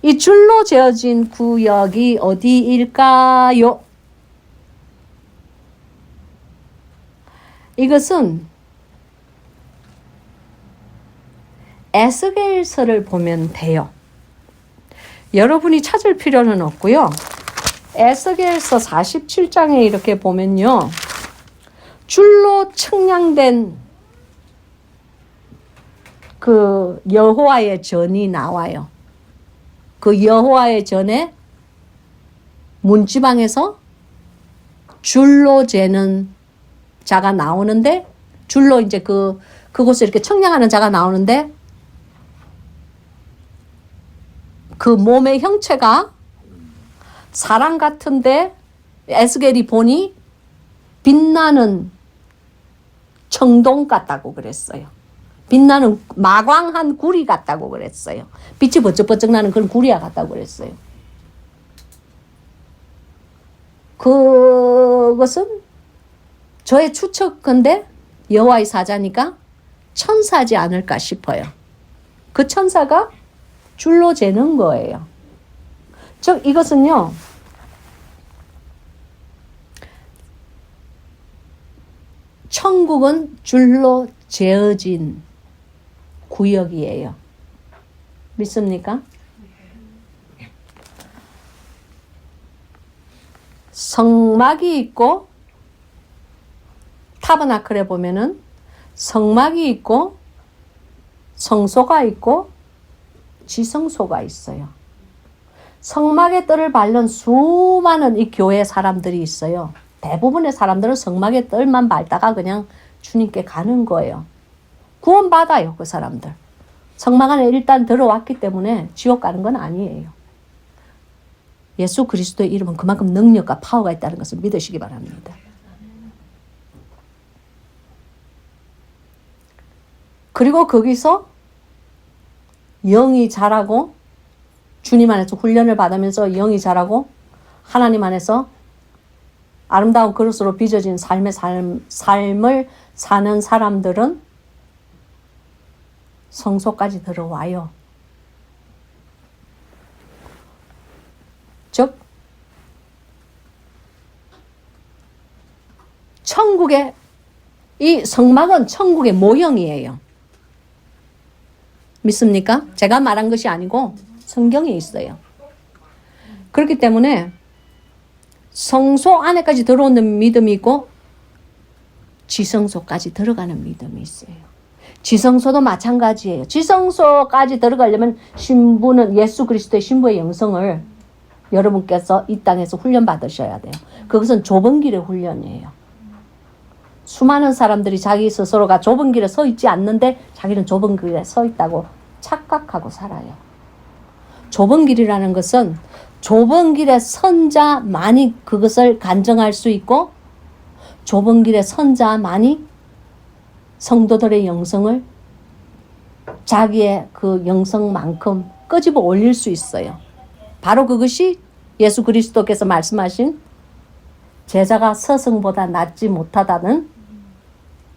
이 줄로 지어진 구역이 어디일까요? 이것은 에스겔서를 보면 돼요. 여러분이 찾을 필요는 없고요. 에스겔서 47장에 이렇게 보면요, 줄로 측량된 그 여호와의 전이 나와요. 그 여호와의 전에 문지방에서 줄로 재는 자가 나오는데, 줄로 이제 그곳을 이렇게 측량하는 자가 나오는데, 그 몸의 형체가 사람 같은데 에스겔이 보니 빛나는 청동 같다고 그랬어요. 빛나는 마광한 구리 같다고 그랬어요. 빛이 번쩍번쩍 나는 그런 구리와 같다고 그랬어요. 그것은 저의 추측건데 여호와의 사자니까 천사지 않을까 싶어요. 그 천사가 줄로 재는 거예요. 즉 이것은요, 천국은 줄로 재어진 구역이에요. 믿습니까? 성막이 있고, 타버나클에 보면은 성막이 있고 성소가 있고 지성소가 있어요. 성막의 뜰을 밟는 수많은 이 교회 사람들이 있어요. 대부분의 사람들은 성막의 뜰만 밟다가 그냥 주님께 가는 거예요. 구원받아요, 그 사람들. 성막 안에 일단 들어왔기 때문에 지옥 가는 건 아니에요. 예수 그리스도의 이름은 그만큼 능력과 파워가 있다는 것을 믿으시기 바랍니다. 그리고 거기서 영이 자라고, 주님 안에서 훈련을 받으면서 영이 자라고 하나님 안에서 아름다운 그릇으로 빚어진 삶을 사는 사람들은 성소까지 들어와요. 즉 천국의 이 성막은 천국의 모형이에요. 믿습니까? 제가 말한 것이 아니고 성경에 있어요. 그렇기 때문에 성소 안에까지 들어오는 믿음이 있고 지성소까지 들어가는 믿음이 있어요. 지성소도 마찬가지예요. 지성소까지 들어가려면 신부는 예수 그리스도의 신부의 영성을 여러분께서 이 땅에서 훈련 받으셔야 돼요. 그것은 좁은 길의 훈련이에요. 수많은 사람들이 자기 스스로가 좁은 길에 서 있지 않는데 자기는 좁은 길에 서 있다고 착각하고 살아요. 좁은 길이라는 것은 좁은 길에 선 자만이 그것을 간증할 수 있고 좁은 길에 선 자만이 성도들의 영성을 자기의 그 영성만큼 끄집어 올릴 수 있어요. 바로 그것이 예수 그리스도께서 말씀하신 제자가 스승보다 낫지 못하다는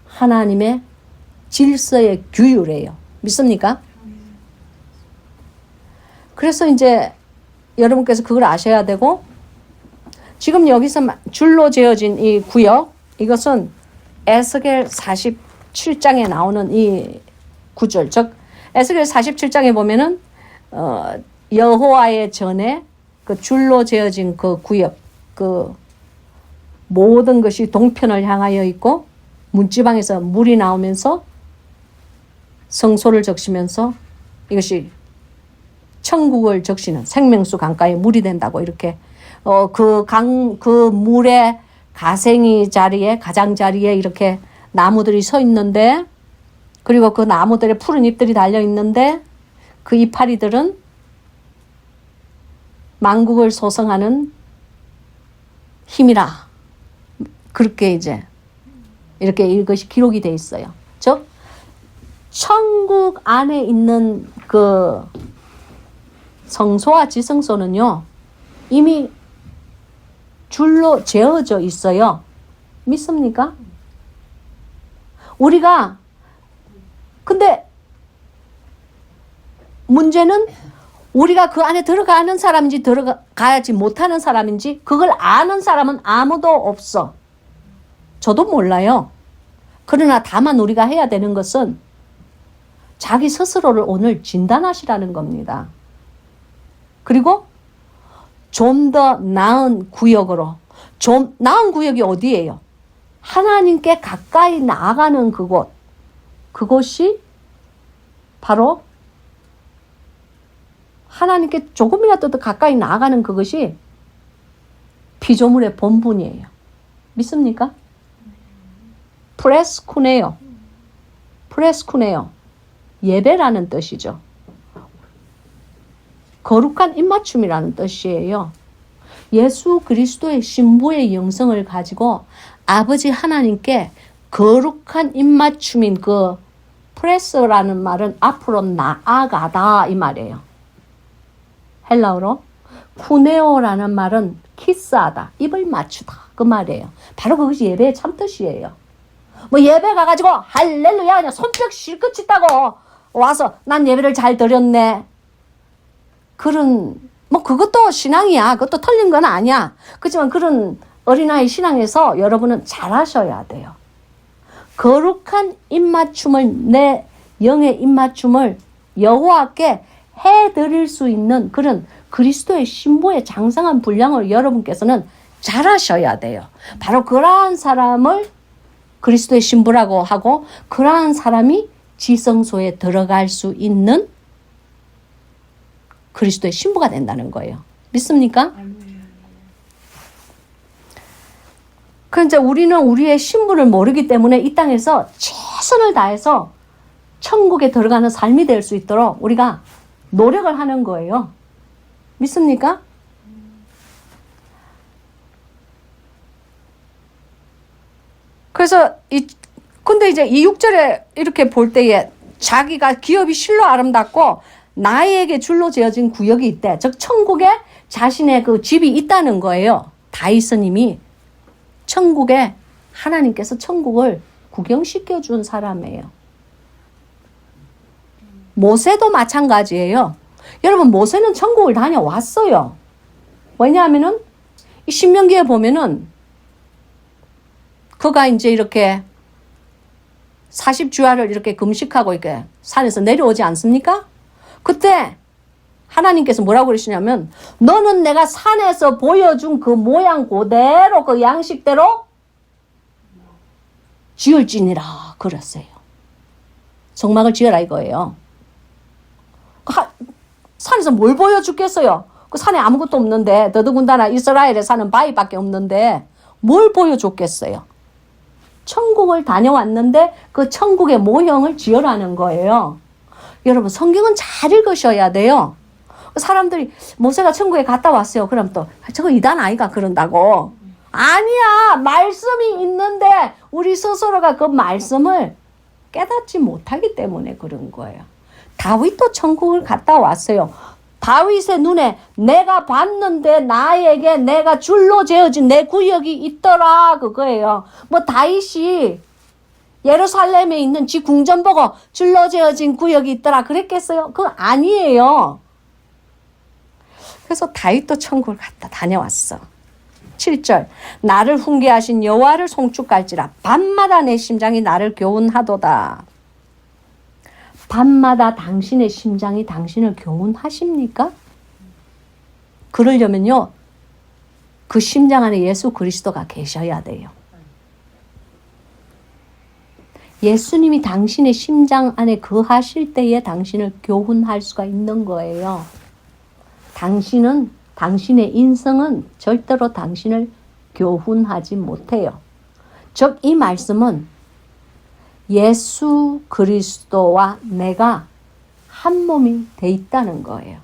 하나님의 질서의 규율이에요. 믿습니까? 그래서 이제 여러분께서 그걸 아셔야 되고, 지금 여기서 줄로 재어진 이 구역, 이것은 에스겔 47장에 나오는 이 구절, 즉 에스겔 47장에 보면은 여호와의 전에 그 줄로 재어진 그 구역, 그 모든 것이 동편을 향하여 있고 문지방에서 물이 나오면서 성소를 적시면서 이것이 천국을 적시는 생명수 강가에 물이 된다고 이렇게 그 물의 가생이 자리에 가장자리에 이렇게 나무들이 서 있는데, 그리고 그 나무들의 푸른 잎들이 달려 있는데 그 이파리들은 만국을 소성하는 힘이라, 그렇게 이제 이렇게 이것이 기록이 돼 있어요. 즉 천국 안에 있는 그 성소와 지성소는요 이미 줄로 재어져 있어요. 믿습니까? 우리가 근데 문제는 우리가 그 안에 들어가는 사람인지 들어가지 못하는 사람인지 그걸 아는 사람은 아무도 없어. 저도 몰라요. 그러나 다만 우리가 해야 되는 것은 자기 스스로를 오늘 진단하시라는 겁니다. 그리고 좀 더 나은 구역으로, 좀 나은 구역이 어디예요? 하나님께 가까이 나아가는 그곳, 그곳이 바로 하나님께 조금이라도 더 가까이 나아가는 그것이 피조물의 본분이에요. 믿습니까? 프레스쿠네요. 프레스쿠네요. 예배라는 뜻이죠. 거룩한 입맞춤이라는 뜻이에요. 예수 그리스도의 신부의 영성을 가지고 아버지 하나님께 거룩한 입맞춤인 그 프레스라는 말은 앞으로 나아가다 이 말이에요. 헬라어로 쿠네오라는 말은 키스하다, 입을 맞추다 그 말이에요. 바로 그것이 예배의 참뜻이에요. 뭐 예배 가가지고 할렐루야 그냥 손뼉 실컷 치다고 와서 난 예배를 잘 드렸네, 그런 뭐 그것도 신앙이야. 그것도 틀린 건 아니야. 그렇지만 그런 어린아이 신앙에서 여러분은 잘하셔야 돼요. 거룩한 입맞춤을, 내 영의 입맞춤을 여호와께 해드릴 수 있는 그런 그리스도의 신부의 장성한 분량을 여러분께서는 잘하셔야 돼요. 바로 그러한 사람을 그리스도의 신부라고 하고, 그러한 사람이 지성소에 들어갈 수 있는 그리스도의 신부가 된다는 거예요. 믿습니까? 그런데 우리는 우리의 신분을 모르기 때문에 이 땅에서 최선을 다해서 천국에 들어가는 삶이 될 수 있도록 우리가 노력을 하는 거예요. 믿습니까? 그래서 근데 이제 이 6절에 이렇게 볼 때에 자기가 기업이 실로 아름답고 나에게 줄로 재어진 구역이 있대. 즉 천국에 자신의 그 집이 있다는 거예요. 다윗님이 천국에 하나님께서 천국을 구경시켜 준 사람이에요. 모세도 마찬가지예요. 여러분 모세는 천국을 다녀왔어요. 왜냐하면은 이 신명기에 보면은 그가 이제 이렇게 40주야를 이렇게 금식하고 이렇게 산에서 내려오지 않습니까? 그때 하나님께서 뭐라고 그러시냐면 너는 내가 산에서 보여준 그 모양 그대로 그 양식대로 지을지니라 그랬어요. 성막을 지어라 이거예요. 산에서 뭘 보여주겠어요? 그 산에 아무것도 없는데, 더더군다나 이스라엘에 사는 바위밖에 없는데 뭘 보여줬겠어요? 천국을 다녀왔는데 그 천국의 모형을 지으라는 거예요. 여러분, 성경은 잘 읽으셔야 돼요. 사람들이 모세가 천국에 갔다 왔어요. 그럼 또 저거 이단 아이가 그런다고. 아니야. 말씀이 있는데 우리 스스로가 그 말씀을 깨닫지 못하기 때문에 그런 거예요. 다윗도 천국을 갔다 왔어요. 다윗의 눈에 내가 봤는데 나에게 내가 줄로 재어진 내 구역이 있더라 그거예요. 뭐 다윗이 예루살렘에 있는 지 궁전 보고 줄로 재어진 구역이 있더라 그랬겠어요? 그거 아니에요. 그래서 다윗도 천국을 갔다 다녀왔어. 7절 나를 훈계하신 여호와를 송축할지라 밤마다 내 심장이 나를 교훈하도다. 밤마다 당신의 심장이 당신을 교훈하십니까? 그러려면요, 그 심장 안에 예수 그리스도가 계셔야 돼요. 예수님이 당신의 심장 안에 거하실 때에 당신을 교훈할 수가 있는 거예요. 당신의 인성은 절대로 당신을 교훈하지 못해요. 즉, 이 말씀은 예수 그리스도와 내가 한 몸이 돼 있다는 거예요.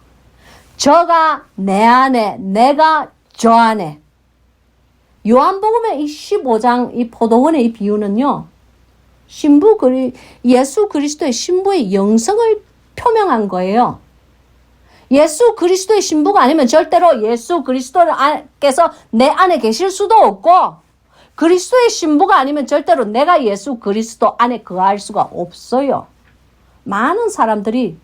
저가 내 안에, 내가 저 안에. 요한복음의 이 15장 이 포도원의 이 비유는요, 예수 그리스도의 신부의 영성을 표명한 거예요. 예수 그리스도의 신부가 아니면 절대로 예수 그리스도께서 내 안에 계실 수도 없고, 그리스도의 신부가 아니면 절대로 내가 예수 그리스도 안에 거할 수가 없어요. 많은 사람들이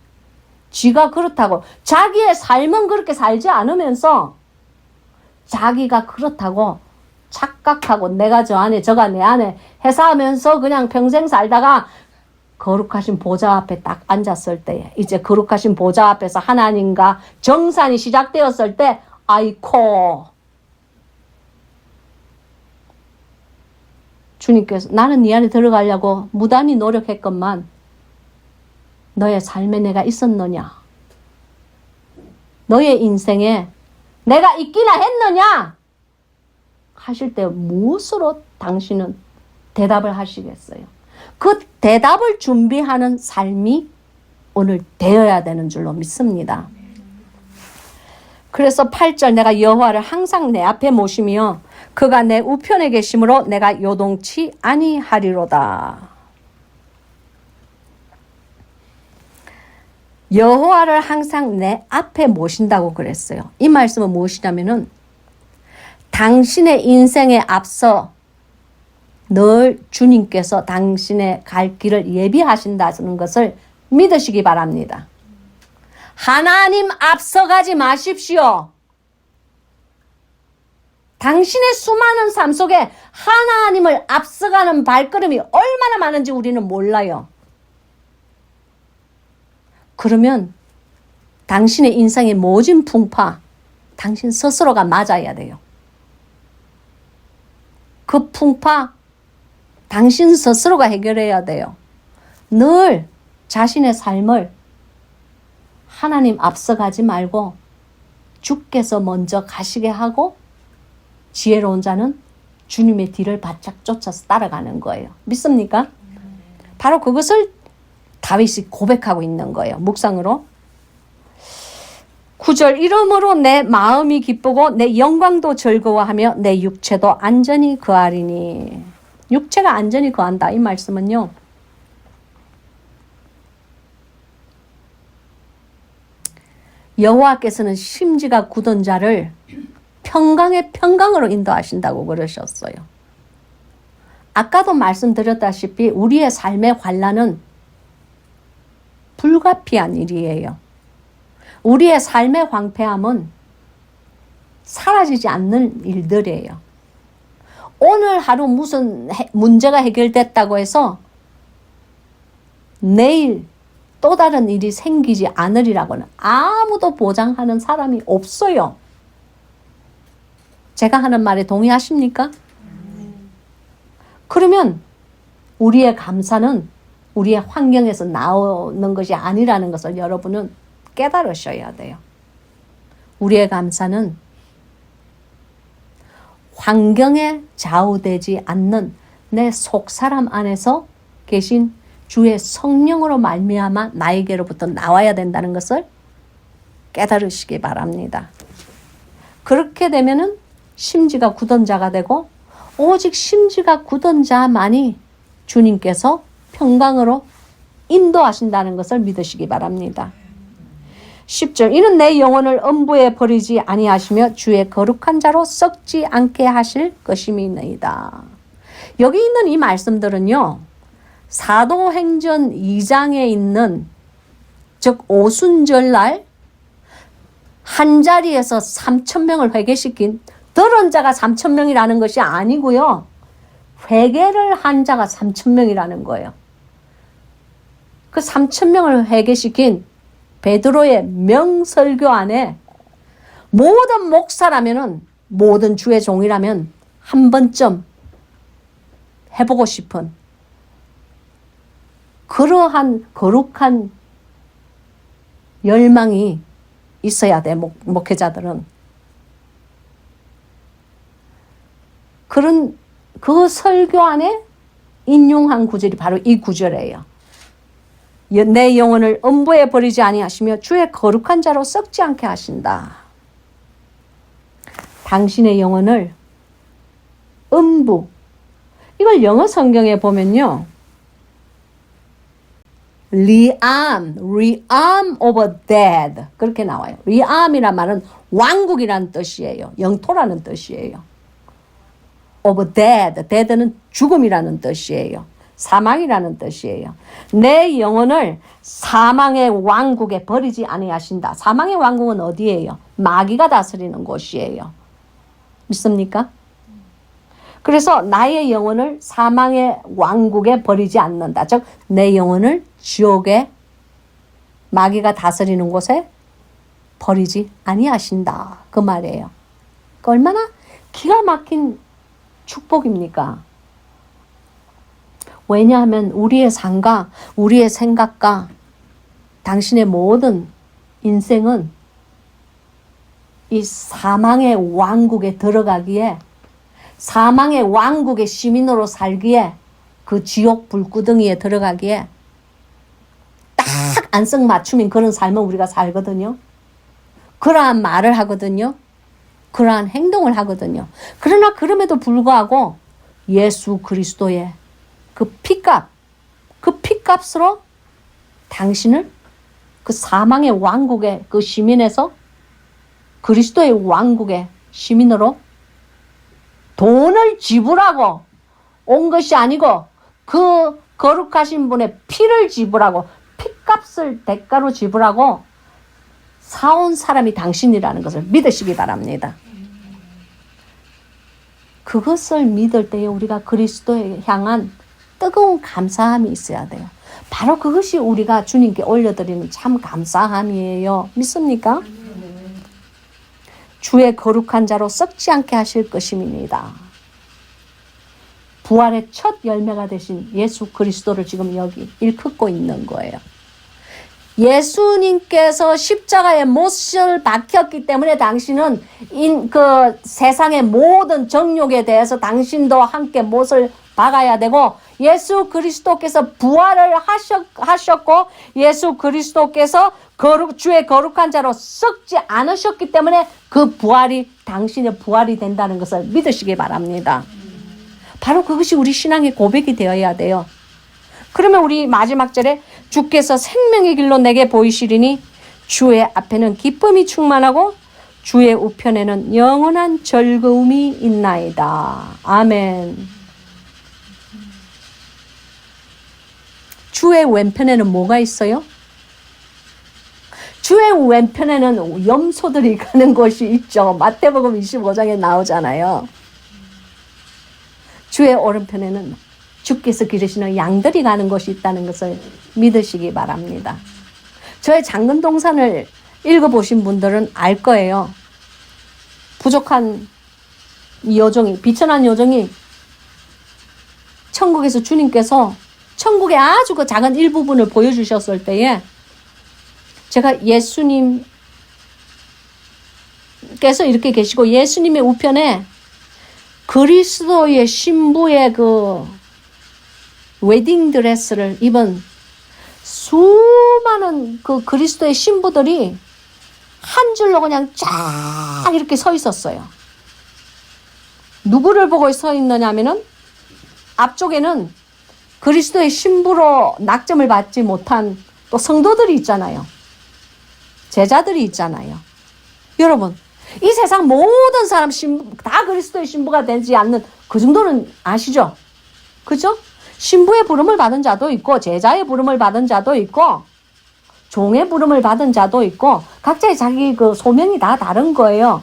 지가 그렇다고, 자기의 삶은 그렇게 살지 않으면서 자기가 그렇다고 착각하고 내가 저 안에 저가 내 안에 해서 하면서 그냥 평생 살다가 거룩하신 보좌 앞에 딱 앉았을 때, 이제 거룩하신 보좌 앞에서 하나님과 정산이 시작되었을 때, 아이코, 주님께서 나는 네 안에 들어가려고 무단히 노력했건만 너의 삶에 내가 있었느냐? 너의 인생에 내가 있기나 했느냐? 하실 때 무엇으로 당신은 대답을 하시겠어요? 그 대답을 준비하는 삶이 오늘 되어야 되는 줄로 믿습니다. 그래서 8절 내가 여호와를 항상 내 앞에 모시며 그가 내 우편에 계심으로 내가 요동치 아니하리로다. 여호와를 항상 내 앞에 모신다고 그랬어요. 이 말씀은 무엇이냐면은 당신의 인생에 앞서 늘 주님께서 당신의 갈 길을 예비하신다는 것을 믿으시기 바랍니다. 하나님 앞서가지 마십시오. 당신의 수많은 삶 속에 하나님을 앞서가는 발걸음이 얼마나 많은지 우리는 몰라요. 그러면 당신의 인생의 모진 풍파, 당신 스스로가 맞아야 돼요. 그 풍파, 당신 스스로가 해결해야 돼요. 늘 자신의 삶을 하나님 앞서가지 말고 주께서 먼저 가시게 하고 지혜로운 자는 주님의 뒤를 바짝 쫓아서 따라가는 거예요. 믿습니까? 바로 그것을 다윗이 고백하고 있는 거예요. 묵상으로. 9절 이러므로 내 마음이 기쁘고 내 영광도 즐거워하며 내 육체도 안전히 거하리니. 육체가 안전히 거한다. 이 말씀은요. 여호와께서는 심지가 굳은 자를 평강의 평강으로 인도하신다고 그러셨어요. 아까도 말씀드렸다시피 우리의 삶의 환난은 불가피한 일이에요. 우리의 삶의 황폐함은 사라지지 않는 일들이에요. 오늘 하루 무슨 문제가 해결됐다고 해서 내일 또 다른 일이 생기지 않으리라고는 아무도 보장하는 사람이 없어요. 제가 하는 말에 동의하십니까? 그러면 우리의 감사는 우리의 환경에서 나오는 것이 아니라는 것을 여러분은 깨달으셔야 돼요. 우리의 감사는 환경에 좌우되지 않는 내 속사람 안에서 계신 주의 성령으로 말미암아 나에게로부터 나와야 된다는 것을 깨달으시기 바랍니다. 그렇게 되면은 심지가 굳은 자가 되고 오직 심지가 굳은 자만이 주님께서 평강으로 인도하신다는 것을 믿으시기 바랍니다. 10절 이는 내 영혼을 음부에 버리지 아니하시며 주의 거룩한 자로 썩지 않게 하실 것임이니이다. 여기 있는 이 말씀들은요. 사도행전 2장에 있는 즉 오순절날 한 자리에서 3,000명을 회개시킨 들은 자가 3,000명이라는 것이 아니고요. 회개를 한 자가 3,000명이라는 거예요. 그 3,000명을 회개시킨 베드로의 명설교 안에 모든 목사라면은 모든 주의 종이라면 한 번쯤 해보고 싶은 그러한 거룩한 열망이 있어야 돼. 목회자들은. 그런 그 설교 안에 인용한 구절이 바로 이 구절이에요. 내 영혼을 음부에 버리지 아니하시며 주의 거룩한 자로 썩지 않게 하신다. 당신의 영혼을 음부, 이걸 영어 성경에 보면요. realm of dead 그렇게 나와요. realm이란 말은 왕국이라는 뜻이에요. 영토라는 뜻이에요. of dead, dead는 죽음이라는 뜻이에요. 사망이라는 뜻이에요. 내 영혼을 사망의 왕국에 버리지 아니하신다. 사망의 왕국은 어디예요? 마귀가 다스리는 곳이에요. 믿습니까? 그래서 나의 영혼을 사망의 왕국에 버리지 않는다. 즉 내 영혼을 지옥에 마귀가 다스리는 곳에 버리지 아니하신다. 그 말이에요. 그 얼마나 기가 막힌 축복입니까? 왜냐하면 우리의 삶과 우리의 생각과 당신의 모든 인생은 이 사망의 왕국에 들어가기에 사망의 왕국의 시민으로 살기에 그 지옥 불구덩이에 들어가기에 딱 안성맞춤인 그런 삶을 우리가 살거든요. 그러한 말을 하거든요. 그러한 행동을 하거든요. 그러나 그럼에도 불구하고 예수 그리스도의 그 피값으로 당신을 그 사망의 왕국의 그 시민에서 그리스도의 왕국의 시민으로 돈을 지불하고 온 것이 아니고 그 거룩하신 분의 피를 지불하고 피값을 대가로 지불하고 사온 사람이 당신이라는 것을 믿으시기 바랍니다. 그것을 믿을 때에 우리가 그리스도에 향한 뜨거운 감사함이 있어야 돼요. 바로 그것이 우리가 주님께 올려드리는 참 감사함이에요. 믿습니까? 주의 거룩한 자로 썩지 않게 하실 것임이니이다. 부활의 첫 열매가 되신 예수 그리스도를 지금 여기 일컫고 있는 거예요. 예수님께서 십자가에 못을 박혔기 때문에 당신은 그 세상의 모든 정욕에 대해서 당신도 함께 못을 박아야 되고 예수 그리스도께서 부활을 하셨고 예수 그리스도께서 주의 거룩한 자로 썩지 않으셨기 때문에 그 부활이 당신의 부활이 된다는 것을 믿으시기 바랍니다. 바로 그것이 우리 신앙의 고백이 되어야 돼요. 그러면 우리 마지막 절에 주께서 생명의 길로 내게 보이시리니 주의 앞에는 기쁨이 충만하고 주의 우편에는 영원한 즐거움이 있나이다. 아멘. 주의 왼편에는 뭐가 있어요? 주의 왼편에는 염소들이 가는 곳이 있죠. 마태복음 25장에 나오잖아요. 주의 오른편에는 주께서 기르시는 양들이 가는 곳이 있다는 것을 믿으시기 바랍니다. 저의 작은 동산을 읽어보신 분들은 알 거예요. 부족한 이 요정이, 비천한 요정이 천국에서 주님께서 천국의 아주 그 작은 일부분을 보여주셨을 때에 제가 예수님께서 이렇게 계시고 예수님의 우편에 그리스도의 신부의 그 웨딩드레스를 입은 수많은 그 그리스도의 신부들이 한 줄로 그냥 쫙 이렇게 서 있었어요. 누구를 보고 서 있느냐면은 앞쪽에는 그리스도의 신부로 낙점을 받지 못한 또 성도들이 있잖아요. 제자들이 있잖아요. 여러분, 이 세상 모든 사람 신부, 다 그리스도의 신부가 되지 않는 그 정도는 아시죠? 그죠? 신부의 부름을 받은 자도 있고 제자의 부름을 받은 자도 있고 종의 부름을 받은 자도 있고 각자의 자기 그 소명이 다 다른 거예요.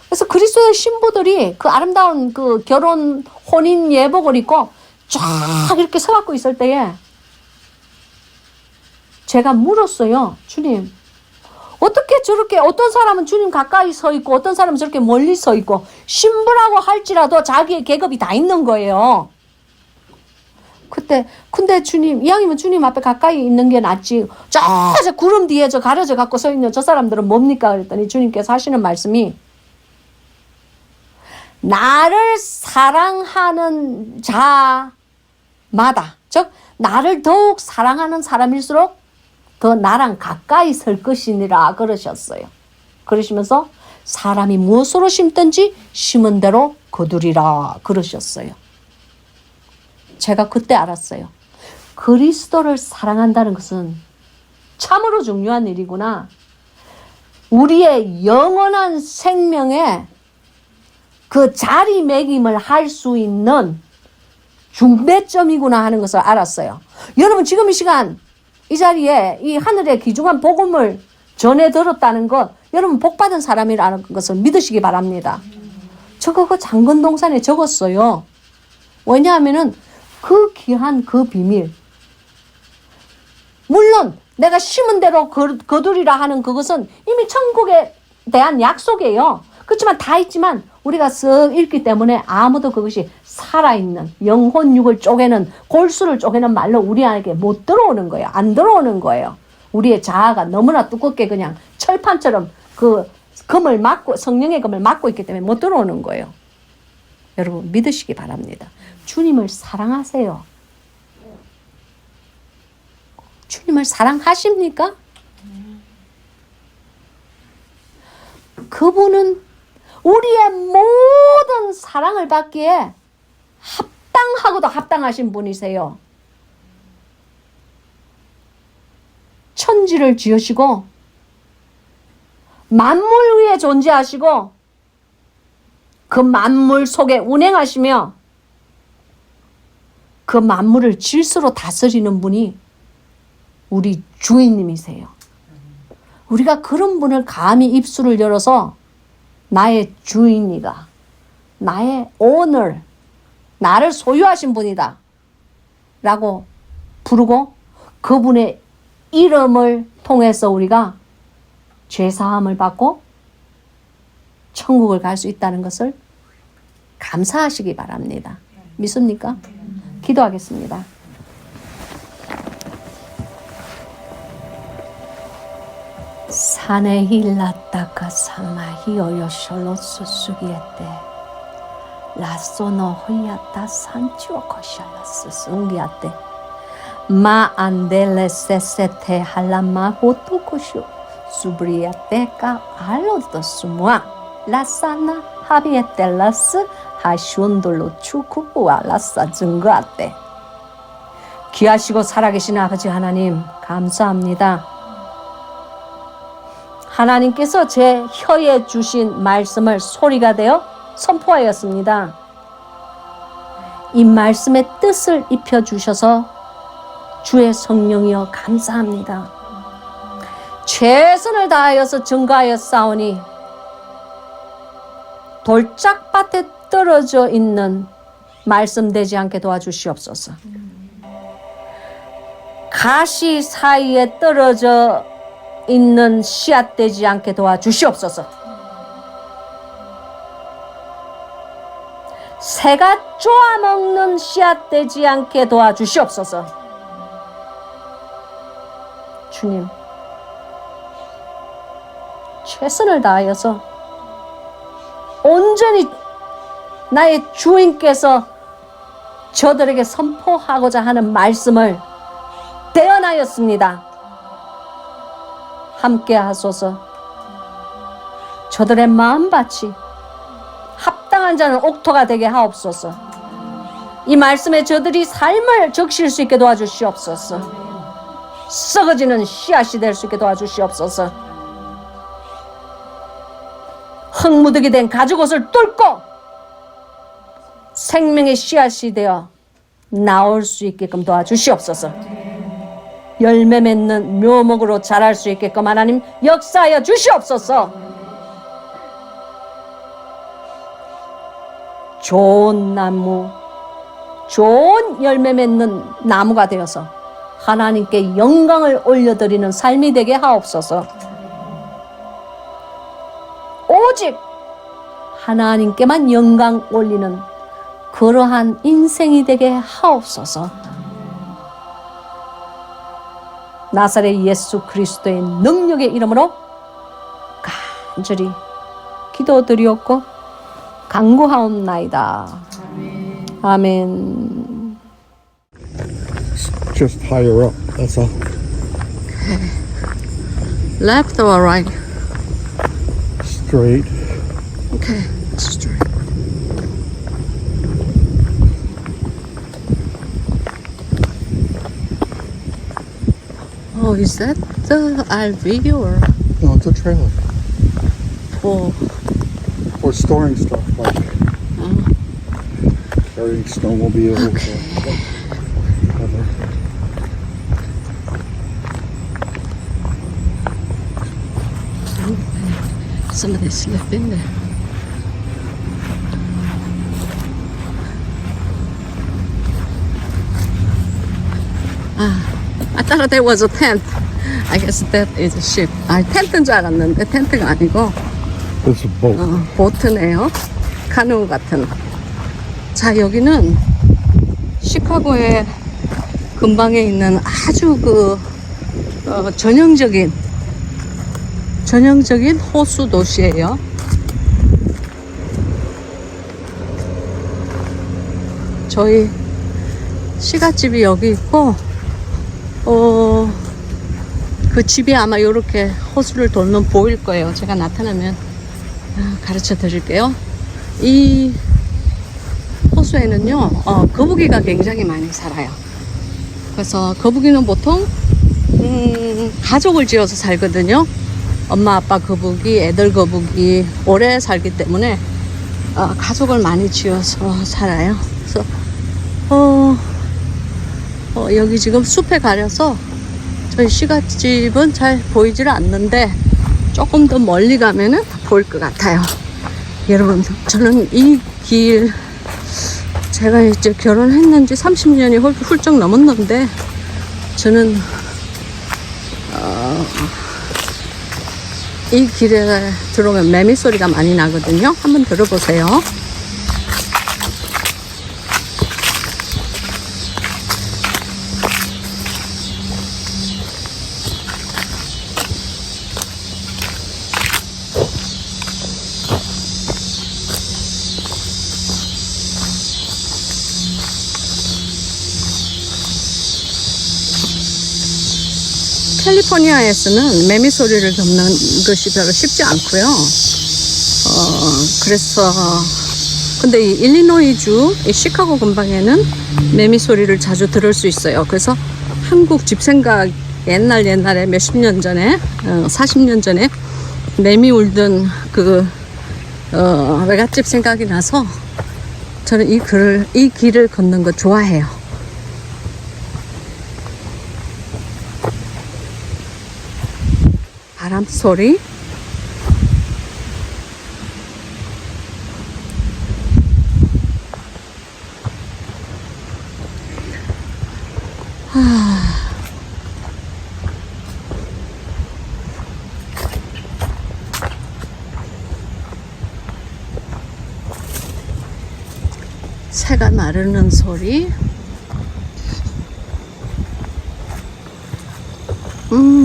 그래서 그리스도의 신부들이 그 아름다운 그 결혼 혼인 예복을 입고 쫙 이렇게 서갖고 있을 때에 제가 물었어요. 주님, 어떻게 저렇게 어떤 사람은 주님 가까이 서 있고 어떤 사람은 저렇게 멀리 서 있고 신부라고 할지라도 자기의 계급이 다 있는 거예요. 그때 근데 주님 이왕이면 주님 앞에 가까이 있는 게 낫지 저 구름 뒤에 저 가려져 갖고 서 있는 저 사람들은 뭡니까? 그랬더니 주님께서 하시는 말씀이 나를 사랑하는 자마다 즉 나를 더욱 사랑하는 사람일수록 더 나랑 가까이 설 것이니라 그러셨어요. 그러시면서 사람이 무엇으로 심든지 심은 대로 거두리라 그러셨어요. 제가 그때 알았어요. 그리스도를 사랑한다는 것은 참으로 중요한 일이구나. 우리의 영원한 생명에 그 자리매김을 할 수 있는 중대점이구나 하는 것을 알았어요. 여러분 지금 이 시간 이 자리에 이 하늘의 귀중한 복음을 전해 들었다는 것 여러분 복받은 사람이라는 것을 믿으시기 바랍니다. 저거 그 장건동산에 적었어요. 왜냐하면은 그 귀한 그 비밀 물론 내가 심은 대로 거두리라 하는 그것은 이미 천국에 대한 약속이에요. 그렇지만 다 있지만 우리가 쓱 읽기 때문에 아무도 그것이 살아있는 영혼육을 쪼개는 골수를 쪼개는 말로 우리 안에 못 들어오는 거예요. 안 들어오는 거예요. 우리의 자아가 너무나 두껍게 그냥 철판처럼 그 금을 막고 성령의 금을 막고 있기 때문에 못 들어오는 거예요. 여러분 믿으시기 바랍니다. 주님을 사랑하세요. 주님을 사랑하십니까? 그분은 우리의 모든 사랑을 받기에 합당하고도 합당하신 분이세요. 천지를 지으시고 만물 위에 존재하시고 그 만물 속에 운행하시며 그 만물을 질서로 다스리는 분이 우리 주인님이세요. 우리가 그런 분을 감히 입술을 열어서 나의 주인이다. 나의 오늘 나를 소유하신 분이다. 라고 부르고 그분의 이름을 통해서 우리가 죄사함을 받고 천국을 갈 수 있다는 것을 감사하시기 바랍니다. 믿습니까? 기도하겠습니다. 산에 일났다가 상마히어요 셜로스 수기에때 라소노 호야타 산치오 코샬라스 승기아때 마안델레 세세테 할라마 호토코쇼 수브리아테까 알로도 수무아 라사나 하비에텔라스 하슌돌로 추쿠부아 라사 증거아때 귀하시고 살아계신 아버지 하나님 감사합니다. 하나님께서 제 혀에 주신 말씀을 소리가 되어 선포하였습니다. 이 말씀의 뜻을 입혀주셔서 주의 성령이여 감사합니다. 최선을 다하여서 증거하였사오니 돌짝밭에 떨어져 있는 말씀 되지 않게 도와주시옵소서. 가시 사이에 떨어져 있는 씨앗 되지 않게 도와주시옵소서. 새가 쪼아먹는 씨앗 되지 않게 도와주시옵소서. 주님, 최선을 다하여서 온전히 나의 주인께서 저들에게 선포하고자 하는 말씀을 대언하였습니다. 함께 하소서. 저들의 마음밭이 합당한 자는 옥토가 되게 하옵소서. 이 말씀에 저들이 삶을 적실 수 있게 도와주시옵소서. 썩어지는 씨앗이 될 수 있게 도와주시옵소서. 흙무득이 된 가죽옷을 뚫고 생명의 씨앗이 되어 나올 수 있게끔 도와주시옵소서. 열매 맺는 묘목으로 자랄 수 있게끔 하나님 역사하여 주시옵소서. 좋은 나무, 좋은 열매 맺는 나무가 되어서 하나님께 영광을 올려드리는 삶이 되게 하옵소서. 오직 하나님께만 영광 올리는 그러한 인생이 되게 하옵소서. 나사렛 예수 그리스도의 능력의 이름으로 간절히 기도드리옵고 간구하옵나이다. 아멘. Just higher up, that's all. Left or right? Straight. Okay, straight. Oh, is that the RV or No, it's a trailer. for? For storing stuff, like carrying snowmobiles or whatever. Somebody slept in there. I thought that was a tent. I guess that is a ship. 텐트인 줄 알았는데 텐트가 아니고 It's a boat. 보트네요. 카누 같은. 자, 여기는 시카고의 근방에 있는 아주 전형적인 호수 도시예요. 저희 시가집이 여기 있고, 그 집이 아마 이렇게 호수를 돌면 보일 거예요. 제가 나타나면 가르쳐 드릴게요. 이 호수에는요, 거북이가 굉장히 많이 살아요. 그래서 거북이는 보통 가족을 지어서 살거든요. 엄마, 아빠 거북이, 애들 거북이 오래 살기 때문에 가족을 많이 지어서 살아요. 그래서 여기 지금 숲에 가려서 저희 시가집은 잘 보이질 않는데 조금 더 멀리 가면은 보일 것 같아요. 여러분, 저는 이 길, 제가 이제 결혼했는지 30년이 훌쩍 넘었는데 저는 이 길에 들어오면 매미 소리가 많이 나거든요. 한번 들어보세요. 캘리포니아에서는 매미 소리를 듣는 것이 별로 쉽지 않고요. 그래서 근데 이 일리노이주 이 시카고 근방에는 매미 소리를 자주 들을 수 있어요. 그래서 한국 집 생각 옛날에 몇십 년 전에 40년 전에 매미 울던 외갓집 생각이 나서 저는 이 길을 걷는 거 좋아해요. 바람 소리. 새가 나르는 소리.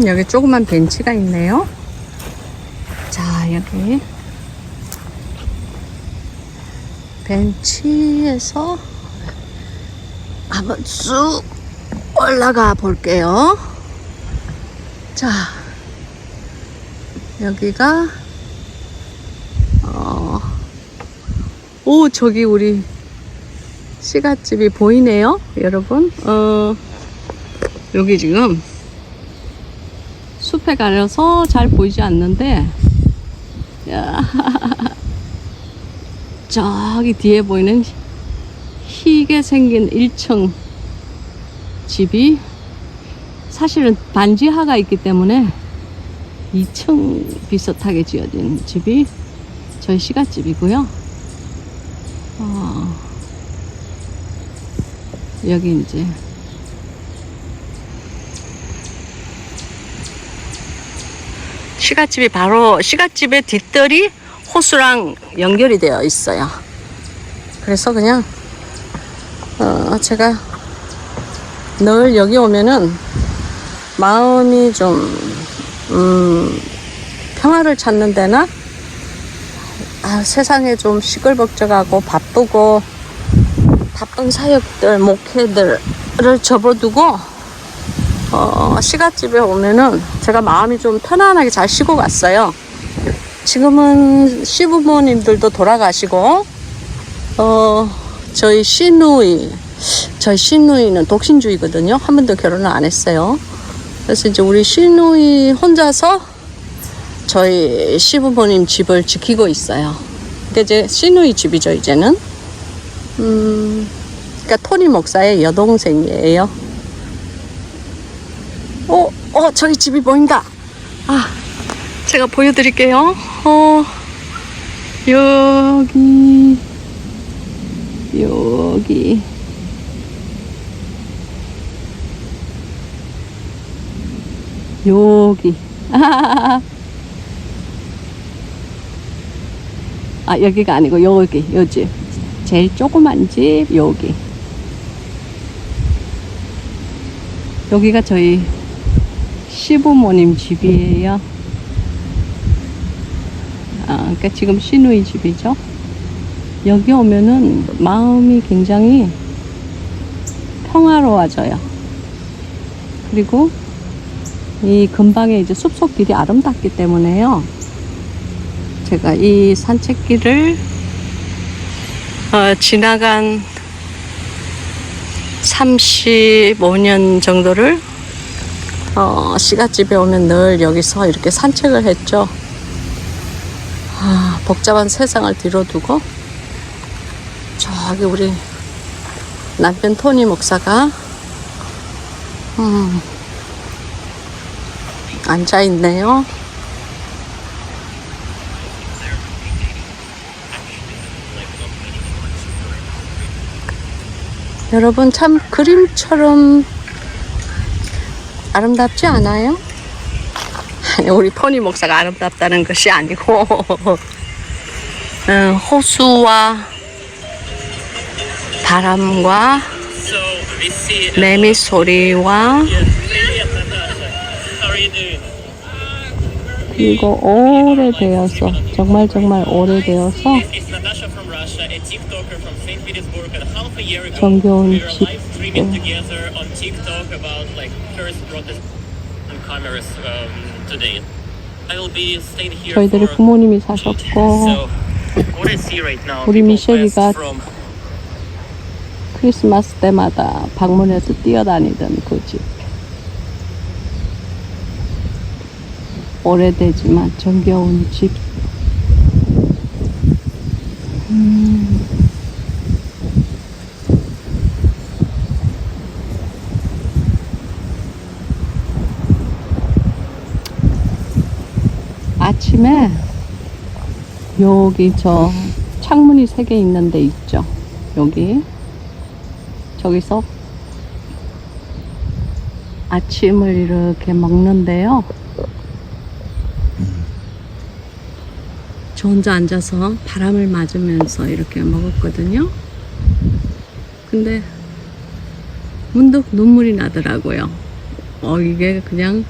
여기 조그만 벤치가 있네요. 자, 여기 벤치에서 한번 쑥 올라가 볼게요. 자, 여기가 오, 저기 우리 시가집이 보이네요, 여러분. 여기 지금 숲에 가려서 잘 보이지 않는데, 야, 저기 뒤에 보이는 희게 생긴 1층 집이 사실은 반지하가 있기 때문에 2층 비슷하게 지어진 집이 저희 시가집이고요. 여기 이제 시가집이 바로 시가집의 뒷뜰이 호수랑 연결이 되어 있어요. 그래서 그냥 제가 늘 여기 오면은 마음이 좀 평화를 찾는 데나 세상에 좀 시끌벅적하고 바쁘고 바쁜 사역들 목회들을 접어두고 시가집에 오면은 제가 마음이 좀 편안하게 잘 쉬고 갔어요. 지금은 시부모님들도 돌아가시고 저희 시누이는 독신주의거든요. 한 번도 결혼을 안 했어요. 그래서 이제 우리 시누이 혼자서 저희 시부모님 집을 지키고 있어요. 근데 이제 시누이 집이죠, 이제는. 그러니까 토니 목사의 여동생이에요. 저기 집이 보인다. 제가 보여드릴게요. 여기. 여기가 아니고 요 집. 제일 조그만 집, 여기. 여기가 저희 시부모님 집이에요. 그러니까 지금 시누이 집이죠. 여기 오면은 마음이 굉장히 평화로워져요. 그리고 이 근방에 이제 숲속길이 아름답기 때문에요. 제가 이 산책길을 지나간 35년 정도를 시가집에 오면 늘 여기서 이렇게 산책을 했죠. 복잡한 세상을 뒤로 두고 저기 우리 남편 토니 목사가 앉아 있네요. 여러분 참 그림처럼 아름답지 않아요? 우리 토니 목사가 아름답다는 것이 아니고 호수와 바람과 매미 소리와 이거 오래되어서 정말 오래되어서 정겨운 집도 저희들의 부모님이 사셨고 우리 미셸이가 크리스마스 때마다 방문해서 뛰어다니던 그 집. 오래되지만 정겨운 집. 아침에 여기 저 창문이 3개 있는 데 있죠. 여기 저기서 아침을 이렇게 먹는데요. 저 혼자 앉아서 바람을 맞으면서 이렇게 먹었거든요. 근데 문득 눈물이 나더라고요. 이게 그냥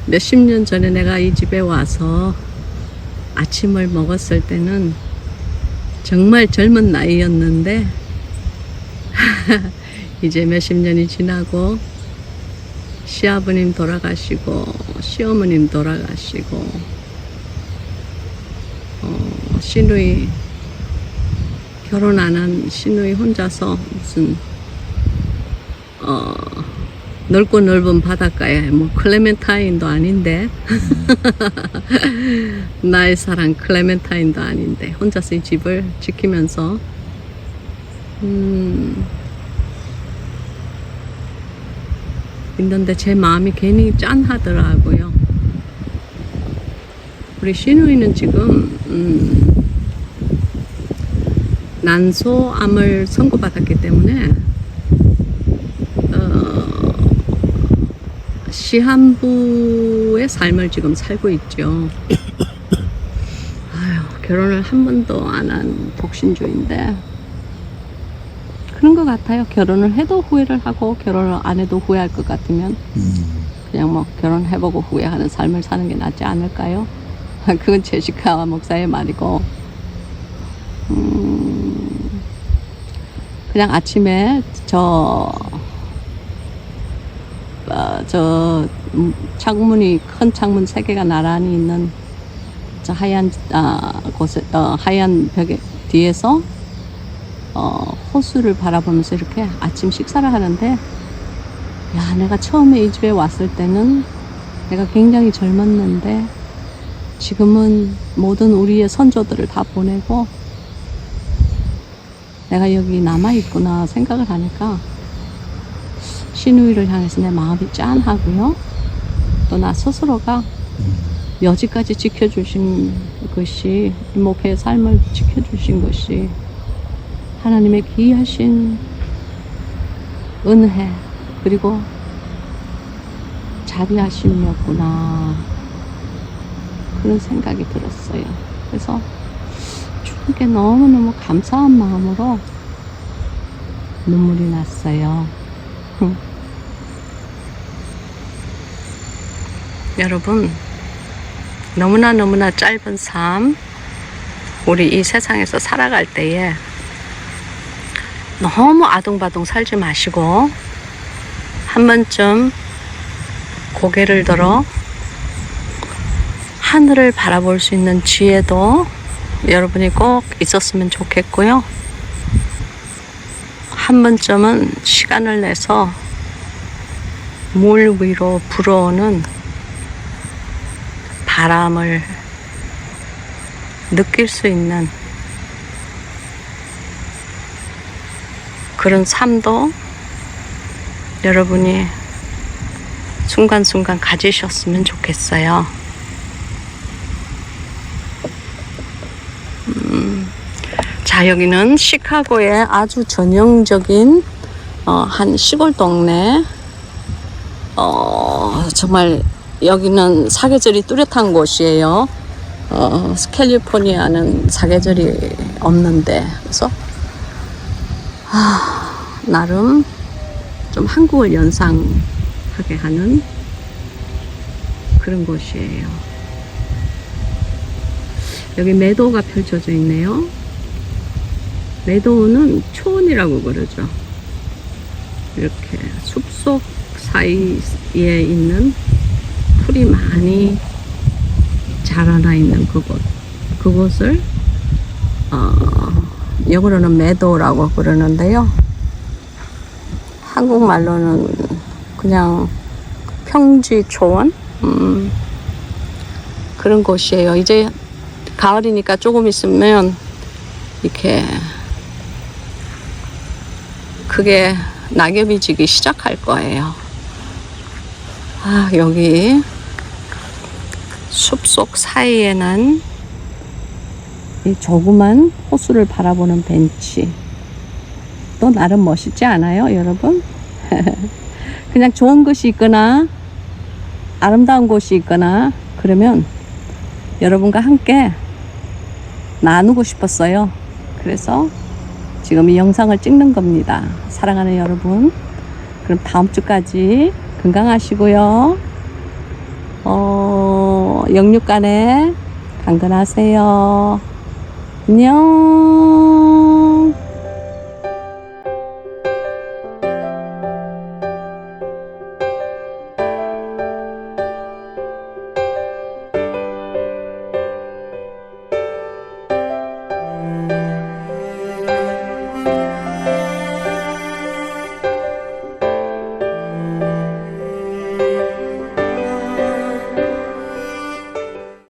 몇십 년 전에 내가 이 집에 와서 아침을 먹었을 때는 정말 젊은 나이였는데 이제 몇십 년이 지나고 시아버님 돌아가시고 시어머님 돌아가시고 시누이 결혼 안 한 시누이 혼자서 무슨 넓고 넓은 바닷가에 뭐 클레멘타인도 아닌데 나의 사랑 클레멘타인도 아닌데 혼자서 이 집을 지키면서 있는데 제 마음이 괜히 짠하더라고요. 우리 시누이는 지금 난소암을 선고받았기 때문에 시한부의 삶을 지금 살고 있죠. 아유, 결혼을 한 번도 안 한 독신주의인데 그런 것 같아요. 결혼을 해도 후회를 하고 결혼을 안 해도 후회할 것 같으면 그냥 뭐 결혼해보고 후회하는 삶을 사는 게 낫지 않을까요? 그건 제시카 목사의 말이고 그냥 아침에 창문이 큰 창문 3개가 나란히 있는 저 하얀 곳에 하얀 벽에 뒤에서 호수를 바라보면서 이렇게 아침 식사를 하는데 야, 내가 처음에 이 집에 왔을 때는 내가 굉장히 젊었는데 지금은 모든 우리의 선조들을 다 보내고 내가 여기 남아있구나 생각을 하니까 시누이를 향해서 내 마음이 짠하고요. 또 나 스스로가 여지까지 지켜주신 것이 목회의 삶을 지켜주신 것이 하나님의 귀하신 은혜 그리고 자비하심이었구나 그런 생각이 들었어요. 그래서 주님께 너무너무 감사한 마음으로 눈물이 났어요. 여러분, 너무나 짧은 삶, 우리 이 세상에서 살아갈 때에 너무 아둥바둥 살지 마시고 한 번쯤 고개를 들어 하늘을 바라볼 수 있는 지혜도 여러분이 꼭 있었으면 좋겠고요. 한 번쯤은 시간을 내서 물 위로 불어오는 바람을 느낄 수 있는 그런 삶도 여러분이 순간순간 가지셨으면 좋겠어요. 자, 여기는 시카고의 아주 전형적인 한 시골 동네. 정말 여기는 사계절이 뚜렷한 곳이에요. 캘리포니아는 사계절이 없는데 그래서 나름 좀 한국을 연상하게 하는 그런 곳이에요. 여기 매도가 펼쳐져 있네요. 매도는 초원이라고 그러죠. 이렇게 숲속 사이에 있는 풀이 많이 자라나 있는 그곳을 영어로는 매도라고 그러는데요. 한국말로는 그냥 평지 초원 그런 곳이에요. 이제 가을이니까 조금 있으면 이렇게 크게 낙엽이 지기 시작할 거예요. 여기 숲속 사이에는 이 조그만 호수를 바라보는 벤치 또 나름 멋있지 않아요, 여러분? 그냥 좋은 것이 있거나 아름다운 곳이 있거나 그러면 여러분과 함께 나누고 싶었어요. 그래서 지금 이 영상을 찍는 겁니다. 사랑하는 여러분. 그럼 다음 주까지 건강하시고요. 영육간에 강건하세요. 안녕.